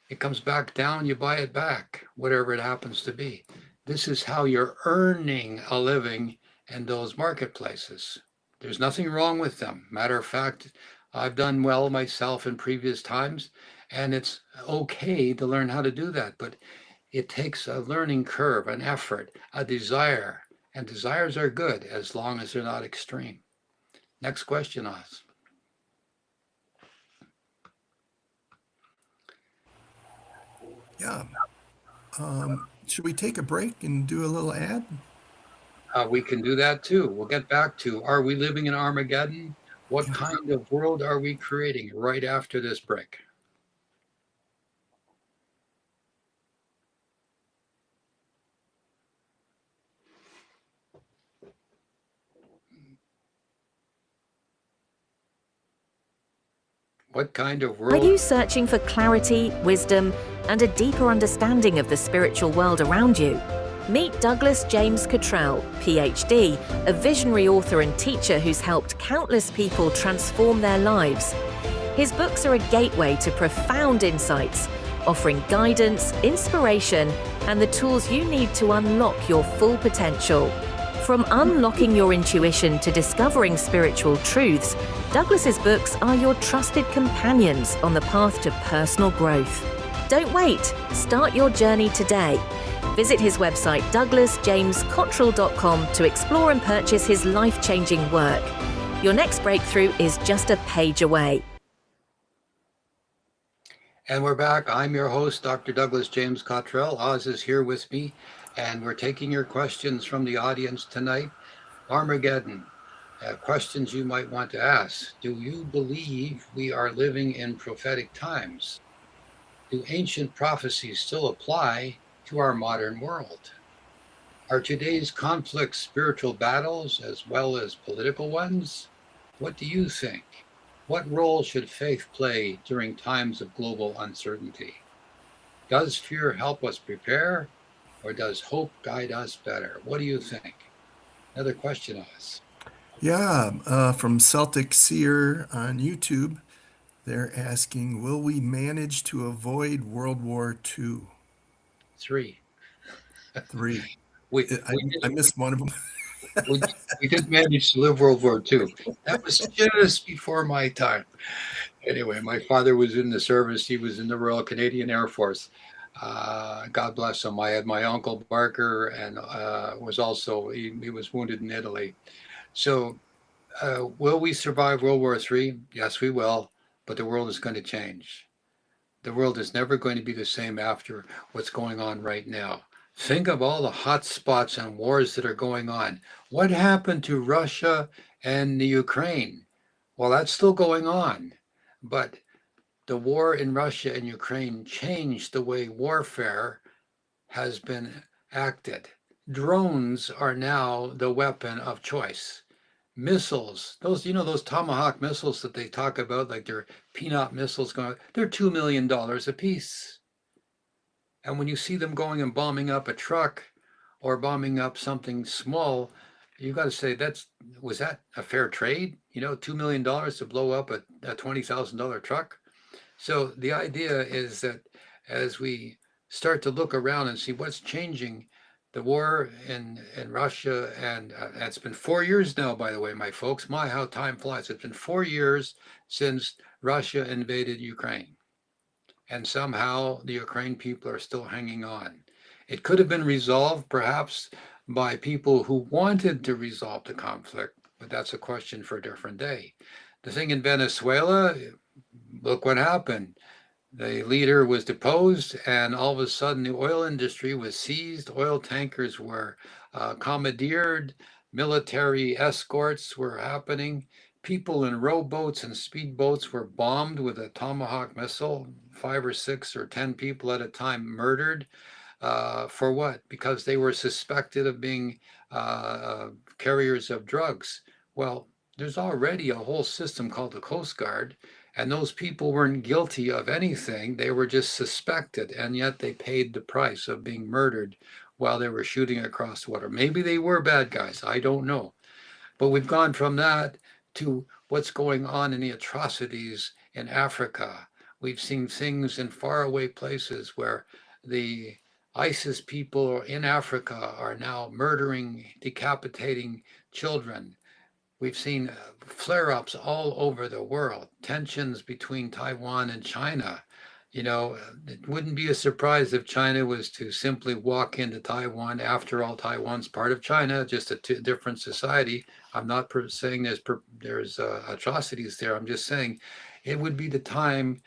[SPEAKER 2] It comes back down, you buy it back, whatever it happens to be. This is how you're earning a living in those marketplaces. There's nothing wrong with them. Matter of fact, I've done well myself in previous times, and it's okay to learn how to do that. But it takes a learning curve, an effort, a desire, and desires are good as long as they're not extreme. Next question, Oz.
[SPEAKER 3] Yeah. Should we take a break and do a little ad?
[SPEAKER 2] We can do that too. We'll get back to, are we living in Armageddon? What kind of world are we creating right after this break? What kind of
[SPEAKER 4] Are
[SPEAKER 2] world?
[SPEAKER 4] you searching for clarity, wisdom, and a deeper understanding of the spiritual world around you? Meet Douglas James Cottrell, PhD, a visionary author and teacher who's helped countless people transform their lives. His books are a gateway to profound insights, offering guidance, inspiration, and the tools you need to unlock your full potential. From unlocking your intuition to discovering spiritual truths, Douglas's books are your trusted companions on the path to personal growth. Don't wait. Start your journey today. Visit his website douglasjamescottrell.com to explore and purchase his life-changing work. Your next breakthrough is just a page away.
[SPEAKER 2] And we're back. I'm your host, Dr. Douglas James Cottrell. Oz is here with me, and we're taking your questions from the audience tonight. Armageddon, questions you might want to ask. Do you believe we are living in prophetic times? Do ancient prophecies still apply to our modern world? Are today's conflicts spiritual battles as well as political ones? What do you think? What role should faith play during times of global uncertainty? Does fear help us prepare, or does hope guide us better? What do you think? Another question, Oz.
[SPEAKER 3] Yeah, from Celtic Seer on YouTube, they're asking, will we manage to avoid World War II?
[SPEAKER 2] 3.
[SPEAKER 3] 3.
[SPEAKER 2] We,
[SPEAKER 3] I, I missed one of them.
[SPEAKER 2] we did manage to live World War II. That was just before my time. Anyway, my father was in the service. He was in the Royal Canadian Air Force. God bless him. I had my uncle Barker, and was also, he was wounded in Italy. So will we survive World War III? Yes, we will, but the world is going to change. The world is never going to be the same after what's going on right now. Think of all the hot spots and wars that are going on. What happened to Russia and the Ukraine? Well, that's still going on, but the war in Russia and Ukraine changed the way warfare has been acted. Drones are now the weapon of choice. Missiles, those Tomahawk missiles that they talk about, like they're peanut missiles they're $2 million a piece. And when you see them going and bombing up a truck or bombing up something small, you got to say, was that a fair trade? $2 million to blow up a $20,000 truck. So the idea is that as we start to look around and see what's changing, the war in Russia, and it's been 4 years now, by the way, my folks, my, how time flies. It's been 4 years since Russia invaded Ukraine. And somehow the Ukraine people are still hanging on. It could have been resolved perhaps by people who wanted to resolve the conflict, but that's a question for a different day. The thing in Venezuela, look what happened. The leader was deposed, and all of a sudden the oil industry was seized. Oil tankers were commandeered. Military escorts were happening. People in rowboats and speedboats were bombed with a Tomahawk missile, 5 or 6 or 10 people at a time murdered. For what? Because they were suspected of being carriers of drugs. Well, there's already a whole system called the Coast Guard, and those people weren't guilty of anything. They were just suspected, and yet they paid the price of being murdered while they were shooting across water. Maybe they were bad guys. I don't know. But we've gone from that to what's going on in the atrocities in Africa. We've seen things in faraway places where the ISIS people in Africa are now murdering, decapitating children. We've seen flare-ups all over the world, tensions between Taiwan and China. You know, it wouldn't be a surprise if China was to simply walk into Taiwan. After all, Taiwan's part of China, just a different society. I'm not saying there's atrocities there. I'm just saying it would be the time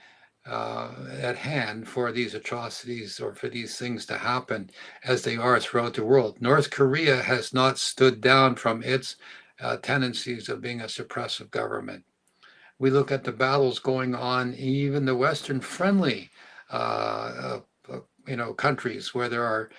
[SPEAKER 2] at hand for these atrocities or for these things to happen as they are throughout the world. North Korea has not stood down from its tendencies of being a suppressive government. We look at the battles going on, even the Western friendly, countries where there are,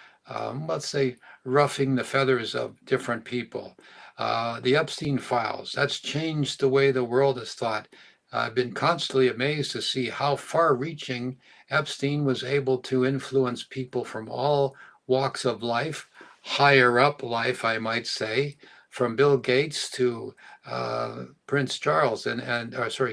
[SPEAKER 2] let's say, roughing the feathers of different people. The Epstein files, that's changed the way the world has thought. I've been constantly amazed to see how far-reaching Epstein was able to influence people from all walks of life, higher up life, I might say, from Bill Gates to Prince Charles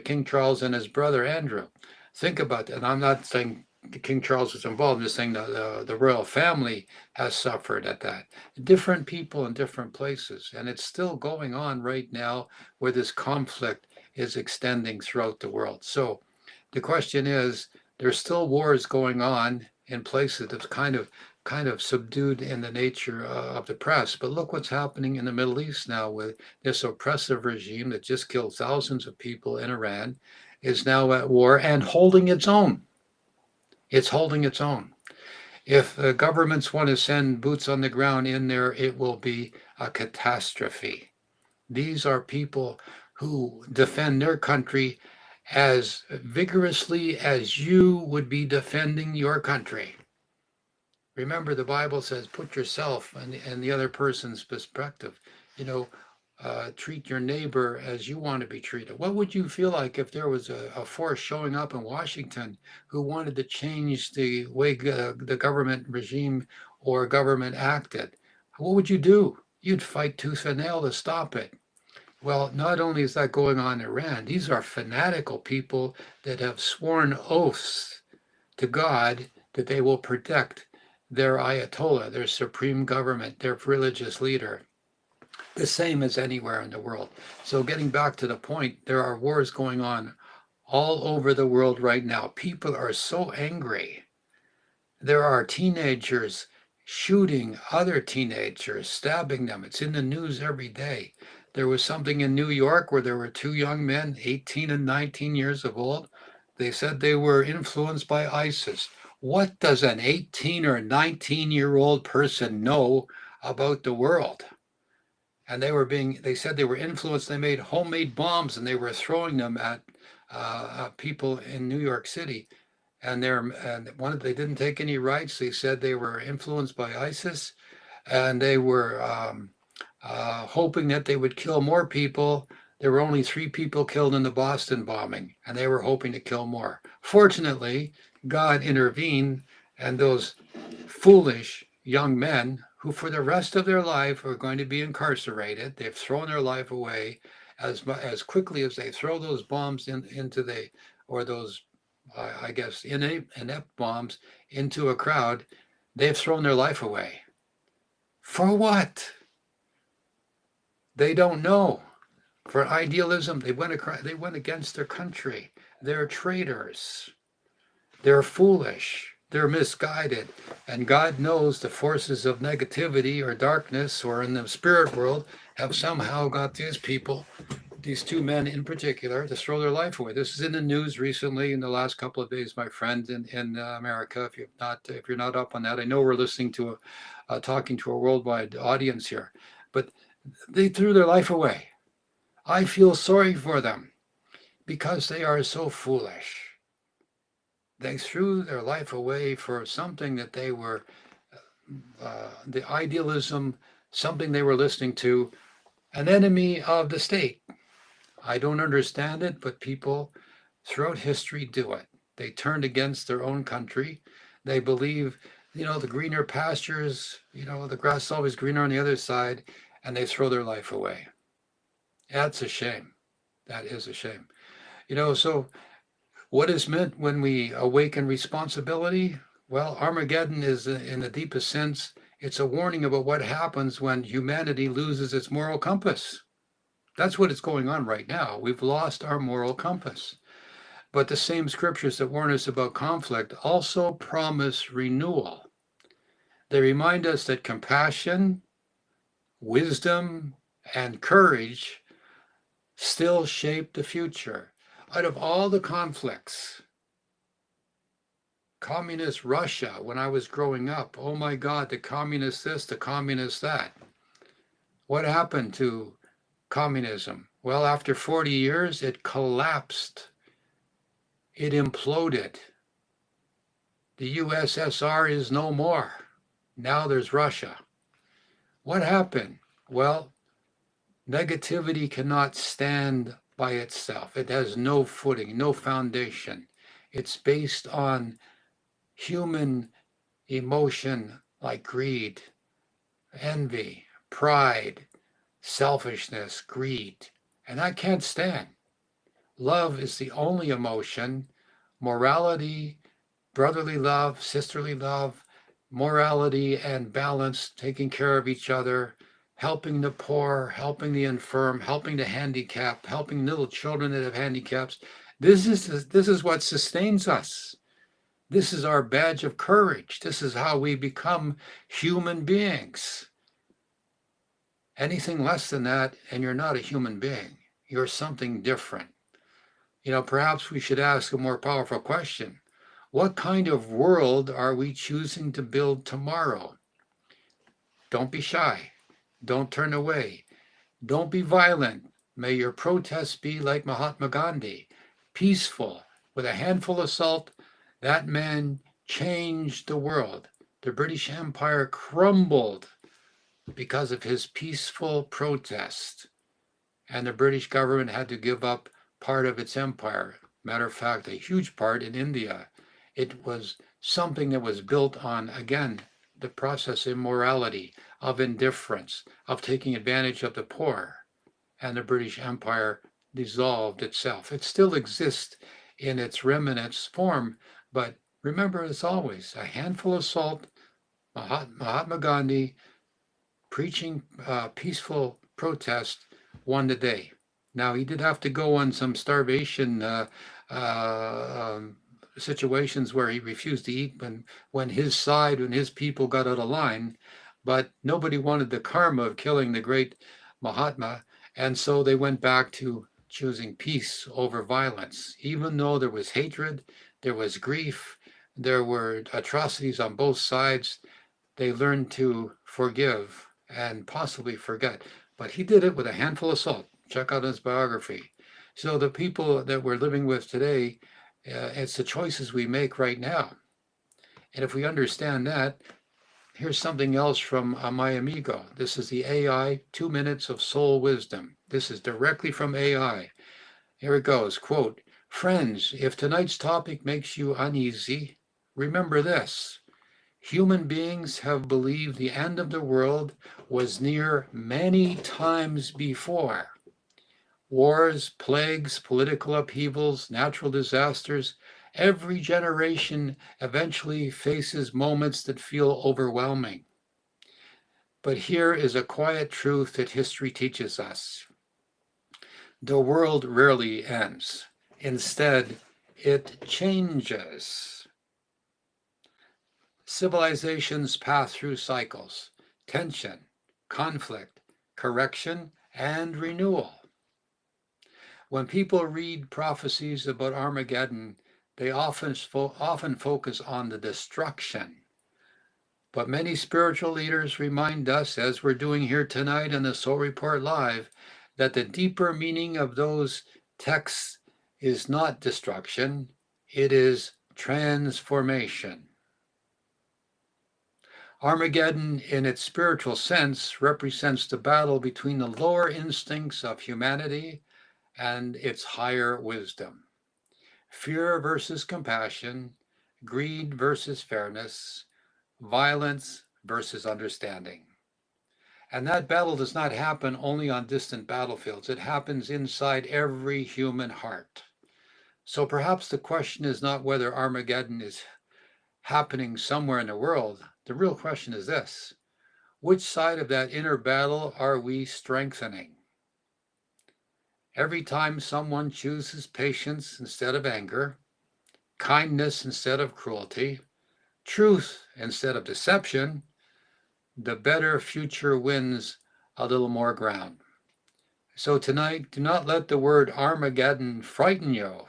[SPEAKER 2] King Charles and his brother Andrew. Think about that. And I'm not saying King Charles was involved. I'm just saying the royal family has suffered at that. Different people in different places, and it's still going on right now, where this conflict is extending throughout the world. So the question is, there's still wars going on in places that's kind of subdued in the nature of the press. But look what's happening in the Middle East now with this oppressive regime that just killed thousands of people in Iran, is now at war and holding its own. It's holding its own. If the governments want to send boots on the ground in there, it will be a catastrophe. These are people who defend their country as vigorously as you would be defending your country. Remember, the Bible says, put yourself in the other person's perspective. Treat your neighbor as you want to be treated. What would you feel like if there was a force showing up in Washington who wanted to change the way the government regime or government acted? What would you do? You'd fight tooth and nail to stop it. Well, not only is that going on in Iran, these are fanatical people that have sworn oaths to God that they will protect their Ayatollah, their supreme government, their religious leader, the same as anywhere in the world. So getting back to the point, there are wars going on all over the world right now. People are so angry. There are teenagers shooting other teenagers, stabbing them. It's in the news every day. There was something in New York where there were 2 young men, 18 and 19 years of old. They said they were influenced by ISIS. What does an 18 or 19-year-old person know about the world? And they said they were influenced. They made homemade bombs and they were throwing them at people in New York City. And they didn't take any rights. They said they were influenced by ISIS, and they were hoping that they would kill more people. There were only 3 people killed in the Boston bombing, and they were hoping to kill more. Fortunately, God intervened, and those foolish young men who for the rest of their life are going to be incarcerated, they've thrown their life away as quickly as they throw those bombs those inept bombs into a crowd, they've thrown their life away. For what? They don't know. For idealism, they went against their country. They're traitors. They're foolish. They're misguided. And God knows the forces of negativity or darkness or in the spirit world have somehow got these people these two men in particular to throw their life away. This is in the news recently in the last couple of days, my friend, in America. If you're not up on that, I know we're listening to talking to a worldwide audience here, but they threw their life away. I feel sorry for them because they are so foolish. They threw their life away for something that they were, the idealism, something they were listening to, an enemy of the state. I don't understand it, but people throughout history do it. They turned against their own country. They believe, the greener pastures, the grass is always greener on the other side, and they throw their life away. That's a shame. That is a shame. So what is meant when we awaken responsibility? Well, Armageddon is, in the deepest sense, it's a warning about what happens when humanity loses its moral compass. That's what is going on right now. We've lost our moral compass. But the same scriptures that warn us about conflict also promise renewal. They remind us that compassion, wisdom, and courage still shape the future. Out of all the conflicts, communist Russia, when I was growing up, oh my God, the communist this, the communist that. What happened to communism? Well, after 40 years, it collapsed. It imploded. The USSR is no more. Now there's Russia. What happened? Well, negativity cannot stand by itself. It has no footing, no foundation. It's based on human emotion like greed, envy, pride, selfishness, greed, and I can't stand. Love is the only emotion. Morality, brotherly love, sisterly love, morality and balance, taking care of each other, helping the poor, helping the infirm, helping the handicapped, helping little children that have handicaps. This is what sustains us. This is our badge of courage. This is how we become human beings. Anything less than that, and you're not a human being. You're something different. Perhaps we should ask a more powerful question. What kind of world are we choosing to build tomorrow? Don't be shy. Don't turn away. Don't be violent. May your protests be like Mahatma Gandhi, peaceful, with a handful of salt. That man changed the world. The British Empire crumbled because of his peaceful protest. And the British government had to give up part of its empire. Matter of fact, a huge part in India. It was something that was built on, again, the process of immorality, of indifference, of taking advantage of the poor. And the British Empire dissolved itself. It still exists in its remnants form, but remember, as always, a handful of salt, Mahatma Gandhi preaching peaceful protest won the day. Now, he did have to go on some starvation situations where he refused to eat when his side and his people got out of line, but nobody wanted the karma of killing the great Mahatma, and so they went back to choosing peace over violence. Even though there was hatred, there was grief, there were atrocities on both sides, they learned to forgive and possibly forget. But he did it with a handful of salt. Check out his biography. So the people that we're living with today, it's the choices we make right now. And if we understand that, here's something else from my amigo. This is the AI 2 minutes of soul wisdom. This is directly from AI. Here it goes, quote, "Friends, if tonight's topic makes you uneasy, remember this. Human beings have believed the end of the world was near many times before. Wars, plagues, political upheavals, natural disasters, every generation eventually faces moments that feel overwhelming. But here is a quiet truth that history teaches us. The world rarely ends. Instead, it changes. Civilizations pass through cycles, tension, conflict, correction, and renewal. When people read prophecies about Armageddon, they often focus on the destruction. But many spiritual leaders remind us, as we're doing here tonight in the Soul Report Live, that the deeper meaning of those texts is not destruction, it is transformation. Armageddon, in its spiritual sense, represents the battle between the lower instincts of humanity and its higher wisdom. Fear versus compassion, greed versus fairness, violence versus understanding. And that battle does not happen only on distant battlefields. It happens inside every human heart. So perhaps the question is not whether Armageddon is happening somewhere in the world. The real question is this: which side of that inner battle are we strengthening? Every time someone chooses patience instead of anger, kindness instead of cruelty, truth instead of deception, the better future wins a little more ground. So tonight, do not let the word Armageddon frighten you.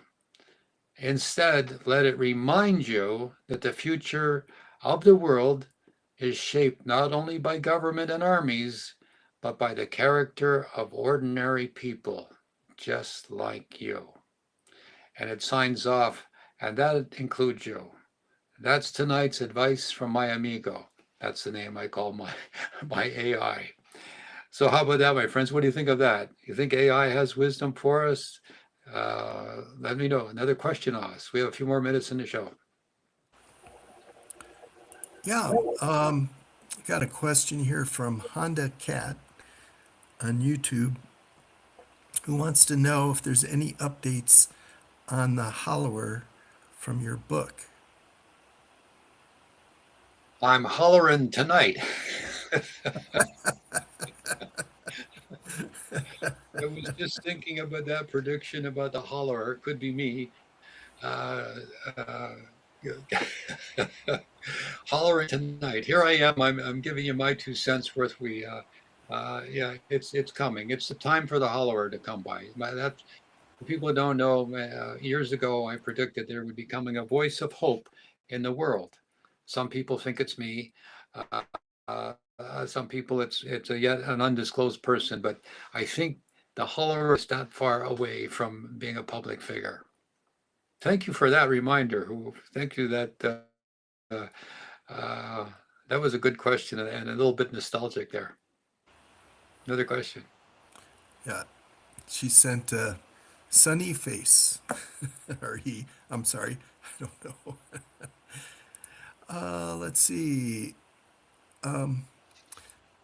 [SPEAKER 2] Instead, let it remind you that the future of the world is shaped not only by government and armies, but by the character of ordinary people, just like you. And it signs off, and that includes you. That's tonight's advice from my amigo. That's the name I call my AI. So how about that, my friends? What do you think of that? You think AI has wisdom for us? Let me know. Another question on us. We have a few more minutes in the show.
[SPEAKER 3] Yeah, got a question here from Honda Cat on YouTube, who wants to know if there's any updates on the hollower from your book.
[SPEAKER 2] I'm hollering tonight. I was just thinking about that prediction about the hollower. It could be me. Hollering tonight. Here I am. I'm giving you my 2 cents worth. Yeah, it's coming. It's the time for the hollower to come by. That people who don't know. Years ago, I predicted there would be coming a voice of hope in the world. Some people think it's me. Some people it's a yet an undisclosed person. But I think the hollower is not far away from being a public figure. Thank you for that reminder. Thank you that that was a good question and a little bit nostalgic there. Another question.
[SPEAKER 3] Yeah, she sent a sunny face, or he. I'm sorry, I don't know. Let's see.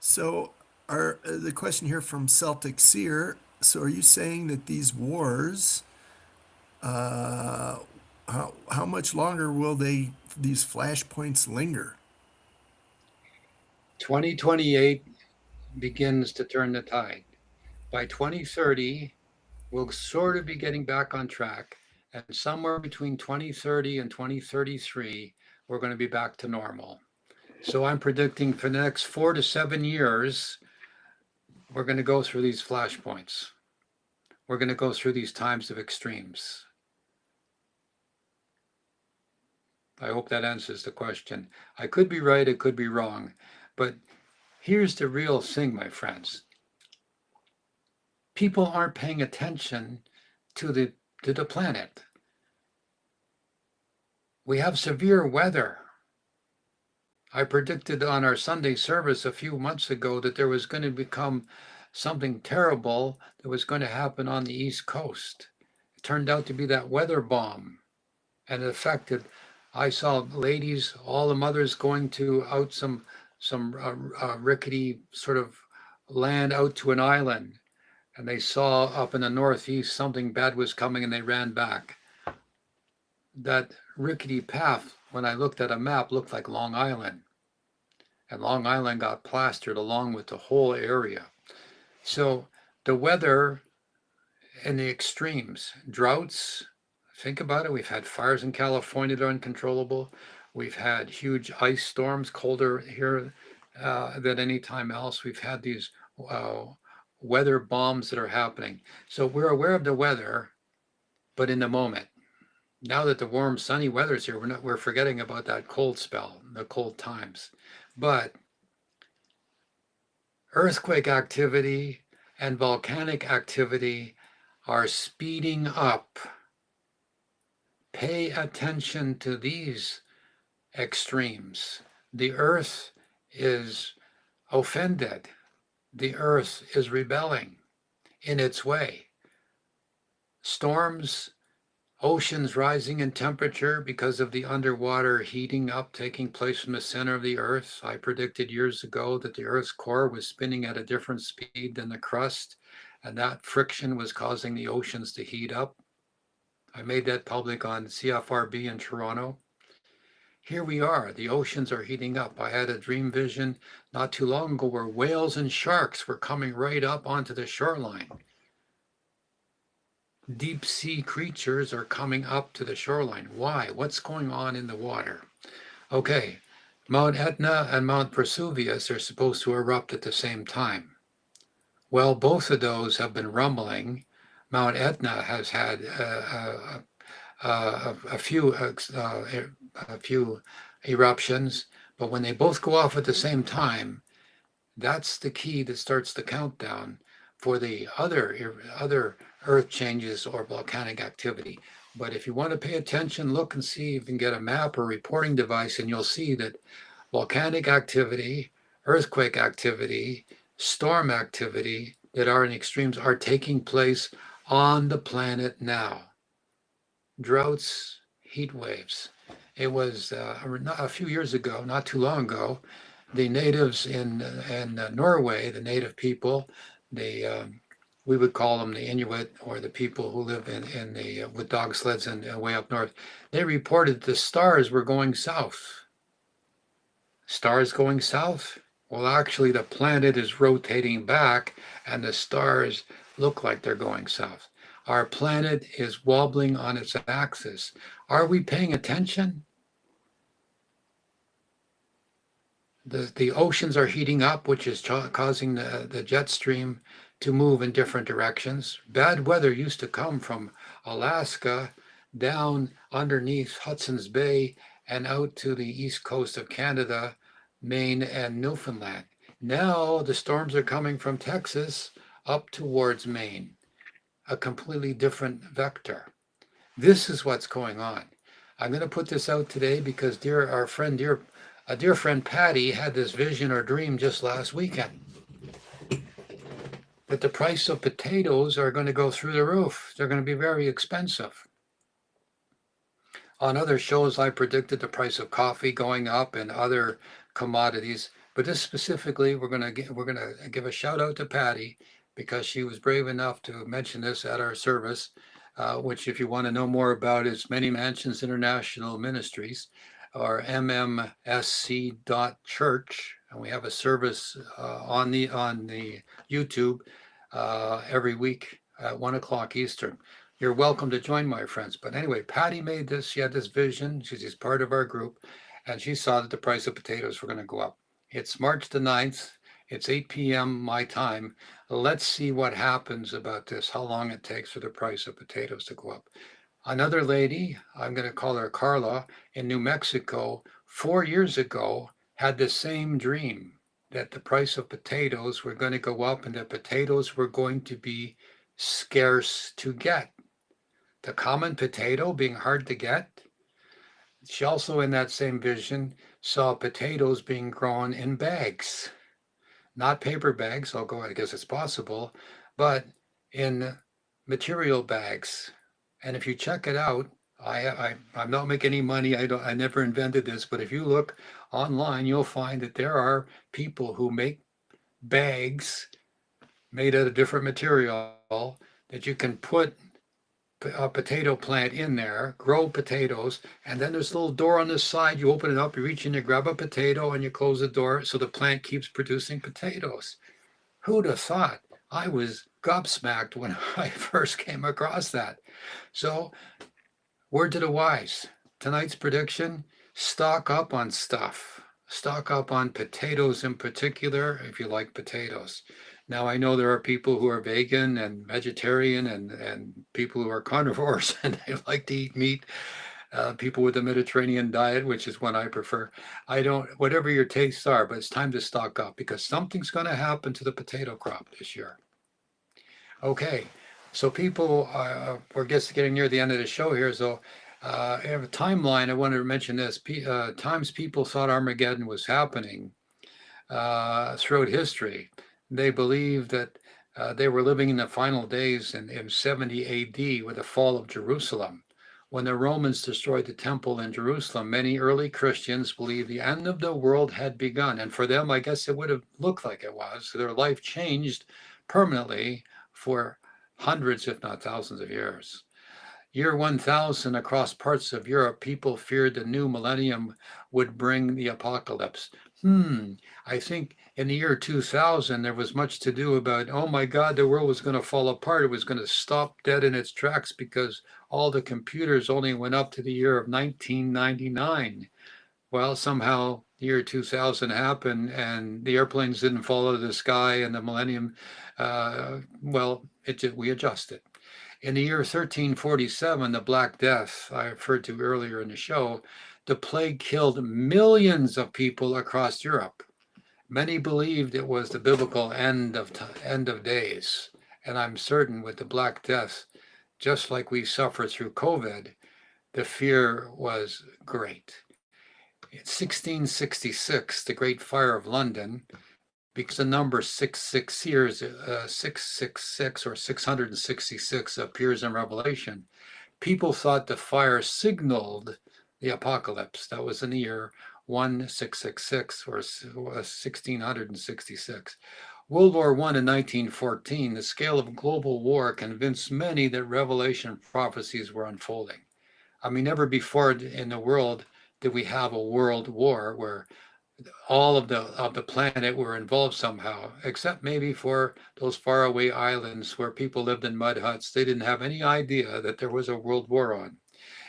[SPEAKER 3] So, the question here from Celtic Seer. So, are you saying that these wars, how much longer will these flashpoints linger?
[SPEAKER 2] 2028 begins to turn the tide. By 2030, we'll sort of be getting back on track. And somewhere between 2030 and 2033, we're going to be back to normal. So I'm predicting for the next 4 to 7 years, we're going to go through these flashpoints. We're going to go through these times of extremes. I hope that answers the question. I could be right, it could be wrong, but here's the real thing, my friends. People aren't paying attention to the planet. We have severe weather. I predicted on our Sunday service a few months ago that there was going to become something terrible that was going to happen on the East Coast. It turned out to be that weather bomb, and it affected. I saw ladies, all the mothers going to out some rickety sort of land out to an island, and they saw up in the Northeast something bad was coming, and they ran back. That rickety path, when I looked at a map, looked like Long Island, and Long Island got plastered along with the whole area. So the weather and the extremes, droughts. Think about it. We've had fires in California that are uncontrollable. We've had huge ice storms, colder here than any time else. We've had these weather bombs that are happening. So we're aware of the weather, but in the moment. Now that the warm, sunny weather's here, we're forgetting about that cold spell, the cold times. But earthquake activity and volcanic activity are speeding up. Pay attention to these extremes. The earth is offended. The earth is rebelling in its way. Storms, oceans rising in temperature because of the underwater heating up taking place from the center of the earth. I predicted years ago that the earth's core was spinning at a different speed than the crust, and that friction was causing the oceans to heat up. I made that public on CFRB in Toronto. Here we are, the oceans are heating up. I had a dream vision not too long ago where whales and sharks were coming right up onto the shoreline. Deep sea creatures are coming up to the shoreline. Why? What's going on in the water? Okay, Mount Etna and Mount Vesuvius are supposed to erupt at the same time. Well, both of those have been rumbling. Mount Etna has had a few eruptions, but when they both go off at the same time, that's the key that starts the countdown for the other earth changes or volcanic activity. But if you want to pay attention, look and see if you can get a map or reporting device, and you'll see that volcanic activity, earthquake activity, storm activity that are in extremes are taking place on the planet now. Droughts, heat waves. It was a few years ago, not too long ago, the natives in Norway, the native people, we would call them the Inuit, or the people who live in the with dog sleds and way up north. They reported the stars were going south. Stars going south? Well, actually, the planet is rotating back, and the stars look like they're going south. Our planet is wobbling on its axis. Are we paying attention? The oceans are heating up, which is causing the jet stream to move in different directions. Bad weather used to come from Alaska down underneath Hudson's Bay and out to the east coast of Canada, Maine, and Newfoundland. Now the storms are coming from Texas up towards Maine, a completely different vector. This is what's going on. I'm going to put this out today because a dear friend Patty had this vision or dream just last weekend that the price of potatoes are going to go through the roof. They're going to be very expensive. On other shows, I predicted the price of coffee going up and other commodities, but this specifically, we're going to give a shout out to Patty because she was brave enough to mention this at our service, which, if you want to know more about, is Many Mansions International Ministries, or mmsc.church, and we have a service on the YouTube every week at 1 o'clock Eastern. You're welcome to join, my friends. But anyway, Patty made this. She had this vision. She's part of our group, and she saw that the price of potatoes were going to go up. It's March the 9th. It's 8 p.m. my time. Let's see what happens about this, how long it takes for the price of potatoes to go up. Another lady, I'm going to call her Carla, in New Mexico, 4 years ago, had the same dream that the price of potatoes were going to go up and that potatoes were going to be scarce to get. The common potato being hard to get. She also, in that same vision, saw potatoes being grown in bags. Not paper bags, I guess it's possible, but in material bags. And if you check it out, I'm not making any money. I never invented this, but if you look online, you'll find that there are people who make bags made out of different material that you can put a potato plant in there, grow potatoes, and then there's a little door on the side. You open it up, you reach in, you grab a potato, and you close the door so the plant keeps producing potatoes. Who'd have thought? I was gobsmacked when I first came across that. So, word to the wise. Tonight's prediction, stock up on stuff. stock up on potatoes in particular, if you like potatoes. Now, I know there are people who are vegan and vegetarian and people who are carnivores and they like to eat meat. People with the Mediterranean diet, which is one I prefer. I don't, whatever your tastes are, but it's time to stock up because something's going to happen to the potato crop this year. Okay, so people, we're just getting near the end of the show here. So I have a timeline. I wanted to mention this. Times people thought Armageddon was happening throughout history. They believed that they were living in the final days in 70 AD with the fall of Jerusalem. When the Romans destroyed the temple in Jerusalem, many early Christians believed the end of the world had begun. And for them, I guess it would have looked like it was. Their life changed permanently for hundreds, if not thousands of years. Year 1000, across parts of Europe, people feared the new millennium would bring the apocalypse. I think in the year 2000, there was much to do about, oh my God, the world was going to fall apart. It was going to stop dead in its tracks because all the computers only went up to the year of 1999. Well, somehow the year 2000 happened and the airplanes didn't fall out of the sky and the millennium, we adjusted. In the year 1347, the Black Death, I referred to earlier in the show, the plague killed millions of people across Europe. Many believed it was the biblical end of days. And I'm certain with the Black Death, just like we suffered through COVID, the fear was great. In 1666, the Great Fire of London, because the number 666 or 666 appears in Revelation, people thought the fire signaled the apocalypse. That was in the year 1666 or 1666. World War I in 1914, the scale of global war convinced many that Revelation prophecies were unfolding. I mean, never before in the world did we have a world war where all of the planet were involved somehow, except maybe for those faraway islands where people lived in mud huts. They didn't have any idea that there was a world war on.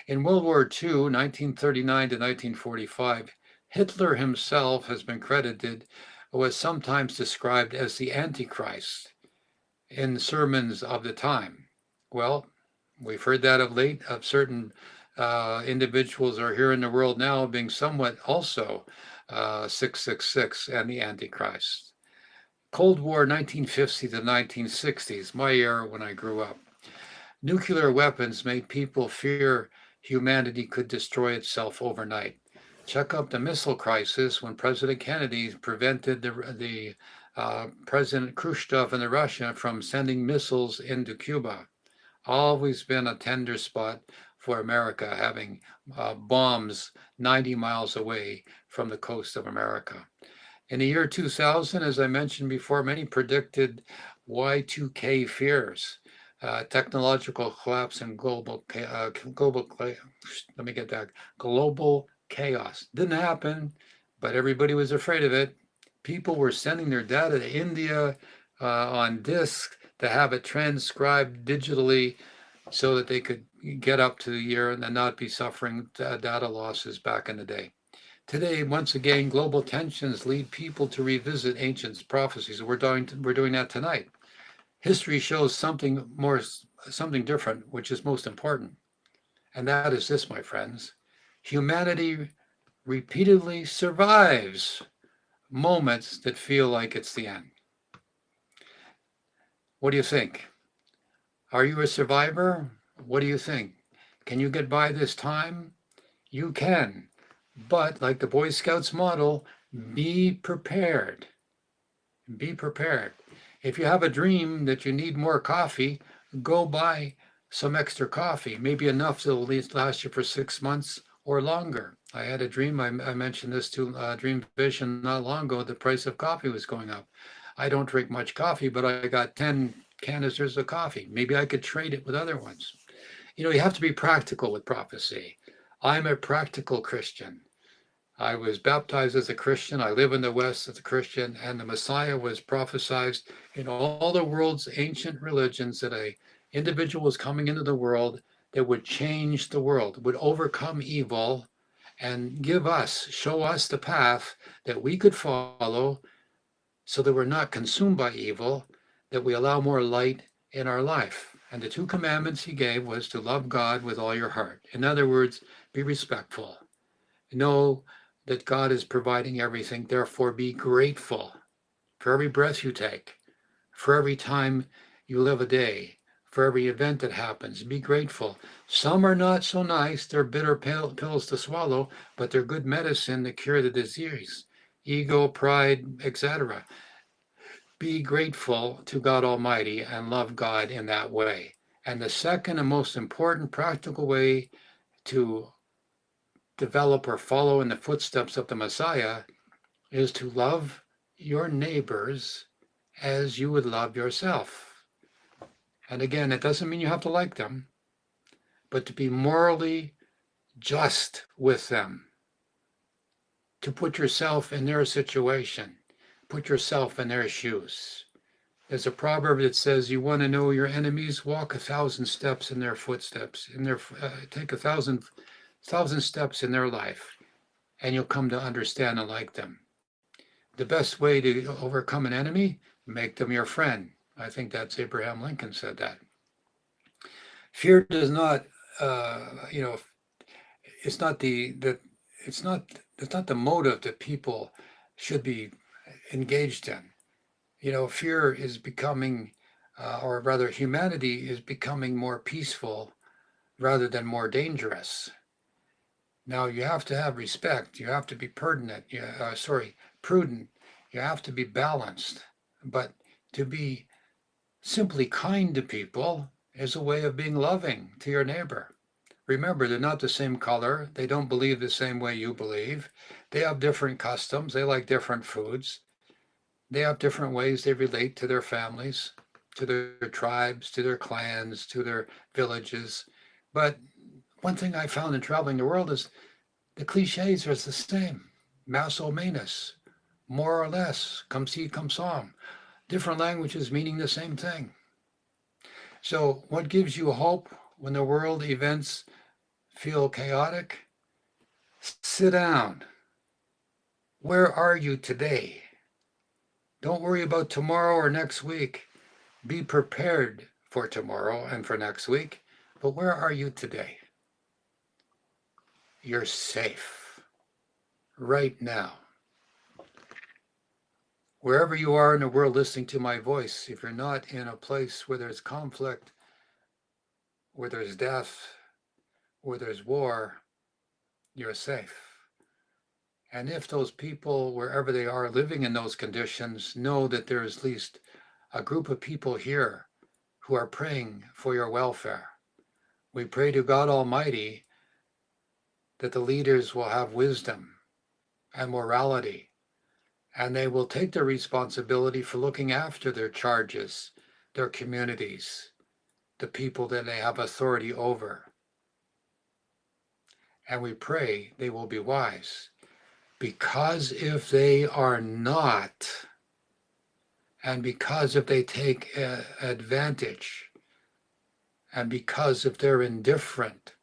[SPEAKER 2] In World War II, 1939 to 1945, Hitler himself has been credited, was sometimes described as the Antichrist in sermons of the time. Well, we've heard that of late, of certain individuals are here in the world now being somewhat also 666 and the Antichrist. Cold War 1950 to 1960s, my era when I grew up. Nuclear weapons made people fear humanity could destroy itself overnight. Check up the missile crisis when President Kennedy prevented the President Khrushchev and the Russia from sending missiles into Cuba. Always been a tender spot for America, having bombs 90 miles away from the coast of America. In the year 2000, as I mentioned before, many predicted Y2K fears, technological collapse and global chaos. Didn't happen, but everybody was afraid of it. People were sending their data to India on disk to have it transcribed digitally so that they could get up to the year and then not be suffering data losses back in the day. Today, once again, global tensions lead people to revisit ancient prophecies. We're doing that tonight. History shows something different, which is most important. And that is this, my friends. Humanity repeatedly survives moments that feel like it's the end. What do you think? Are you a survivor? What do you think? Can you get by this time? You can. But like the Boy Scouts model, be prepared. Be prepared. If you have a dream that you need more coffee, go buy some extra coffee, maybe enough to at least last you for 6 months or longer. I had a dream, I mentioned this to Dream Vision not long ago, the price of coffee was going up. I don't drink much coffee, but I got 10 canisters of coffee. Maybe I could trade it with other ones. You have to be practical with prophecy. I'm a practical Christian. I was baptized as a Christian. I live in the West as a Christian, and the Messiah was prophesied in all the world's ancient religions that an individual was coming into the world that would change the world, would overcome evil, and show us the path that we could follow so that we're not consumed by evil, that we allow more light in our life. And the 2 commandments he gave was to love God with all your heart. In other words, be respectful. Know that God is providing everything, therefore be grateful for every breath you take, for every time you live a day, for every event that happens. Be grateful. Some are not so nice. They're bitter pills to swallow, but they're good medicine to cure the disease, ego, pride, etc. Be grateful to God Almighty and love God in that way. And the second and most important practical way to develop or follow in the footsteps of the Messiah is to love your neighbors as you would love yourself. And again, it doesn't mean you have to like them, but to be morally just with them, to put yourself in their situation, put yourself in their shoes. There's a proverb that says, you want to know your enemies, walk 1,000 steps in their footsteps, take 1,000 steps in their life, and you'll come to understand and like them. The best way to overcome an enemy, make them your friend. I think that's Abraham Lincoln said that. Fear does not, it's not the motive that people should be engaged in. Fear is becoming, or rather humanity is becoming more peaceful rather than more dangerous. Now you have to have respect. You have to be prudent. You have to be balanced. But to be simply kind to people is a way of being loving to your neighbor. Remember, they're not the same color. They don't believe the same way you believe. They have different customs. They like different foods. They have different ways they relate to their families, to their tribes, to their clans, to their villages. But one thing I found in traveling the world is the cliches are the same. Mas o menos, more or less, come see, come som. Different languages meaning the same thing. So what gives you hope when the world events feel chaotic? Sit down. Where are you today? Don't worry about tomorrow or next week. Be prepared for tomorrow and for next week. But where are you today? You're safe right now. Wherever you are in the world listening to my voice, if you're not in a place where there's conflict, where there's death, where there's war, you're safe. And if those people, wherever they are living in those conditions, know that there is at least a group of people here who are praying for your welfare, we pray to God Almighty that the leaders will have wisdom and morality, and they will take their responsibility for looking after their charges, their communities, the people that they have authority over. And we pray they will be wise, because if they are not, and because if they take advantage, and because if they're indifferent,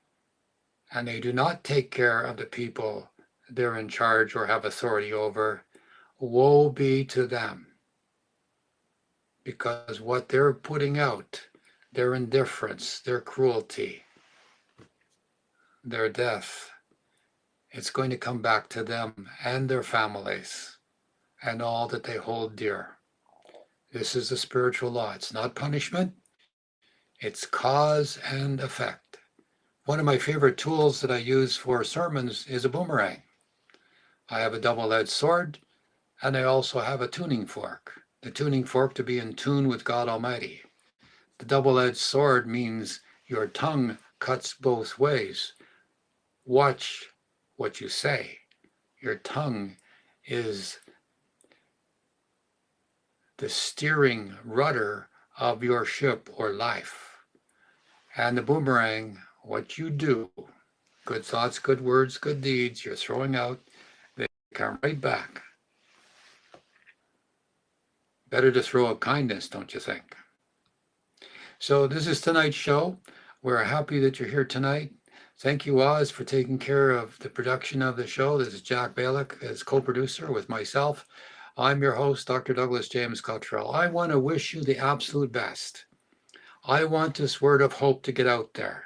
[SPEAKER 2] and they do not take care of the people they're in charge or have authority over, woe be to them. Because what they're putting out, their indifference, their cruelty, their death, it's going to come back to them and their families and all that they hold dear. This is the spiritual law. It's not punishment. It's cause and effect. One of my favorite tools that I use for sermons is a boomerang. I have a double-edged sword, and I also have a tuning fork. The tuning fork to be in tune with God Almighty. The double-edged sword means your tongue cuts both ways. Watch what you say. Your tongue is the steering rudder of your ship or life. And the boomerang, what you do, good thoughts, good words, good deeds, you're throwing out, they come right back. Better to throw up kindness, don't you think? So this is tonight's show. We're happy that you're here tonight. Thank you, Oz, for taking care of the production of the show. This is Jack Balick as co-producer with myself. I'm your host, Dr. Douglas James Cottrell. I want to wish you the absolute best. I want this word of hope to get out there.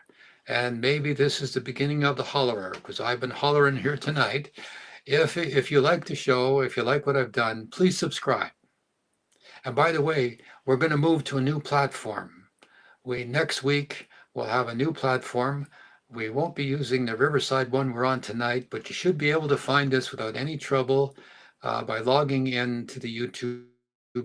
[SPEAKER 2] And maybe this is the beginning of the hollerer, because I've been hollering here tonight. If you like the show, if you like what I've done, please subscribe. And by the way, we're going to move to a new platform. Next week, we'll have a new platform. We won't be using the Riverside one we're on tonight, but you should be able to find us without any trouble by logging in to the YouTube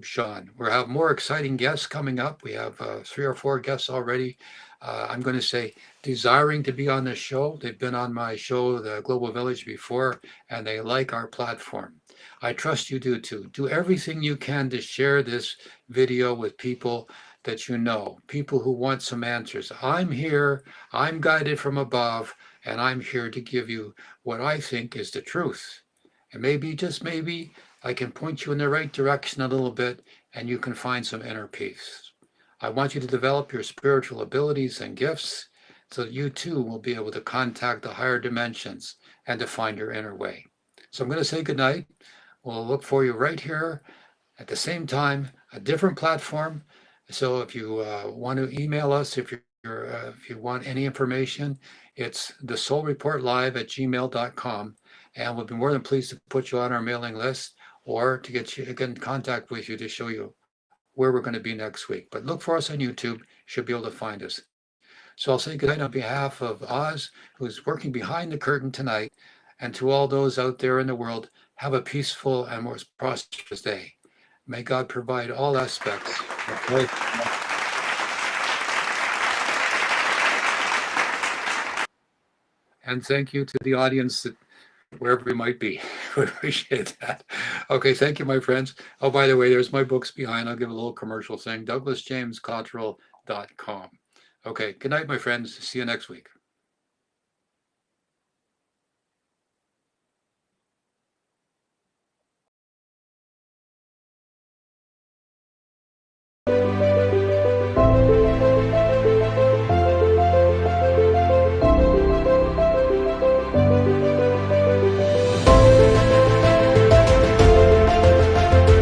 [SPEAKER 2] Sean. We'll have more exciting guests coming up. We have 3 or 4 guests already. I'm going to say desiring to be on this show. They've been on my show, The Global Village, before, and they like our platform. I trust you do too. Do everything you can to share this video with people that you know, people who want some answers. I'm here, I'm guided from above, and I'm here to give you what I think is the truth. And maybe, just maybe, I can point you in the right direction a little bit, and you can find some inner peace. I want you to develop your spiritual abilities and gifts so that you too will be able to contact the higher dimensions and to find your inner way. So I'm going to say goodnight. We'll look for you right here at the same time, a different platform. So if you want to email us, if you want any information, it's thesoulreportlive@gmail.com, and we'll be more than pleased to put you on our mailing list or to get in contact with you to show you where we're going to be next week. But look for us on YouTube. You should be able to find us. So I'll say goodnight on behalf of Oz, who's working behind the curtain tonight, and to all those out there in the world, have a peaceful and more prosperous day. May God provide all aspects of life. And thank you to the audience, that wherever we might be. We appreciate that. Okay, thank you, my friends. Oh, by the way, there's my books behind. I'll give a little commercial thing, douglasjamescottrell.com. Okay, good night, my friends. See you next week.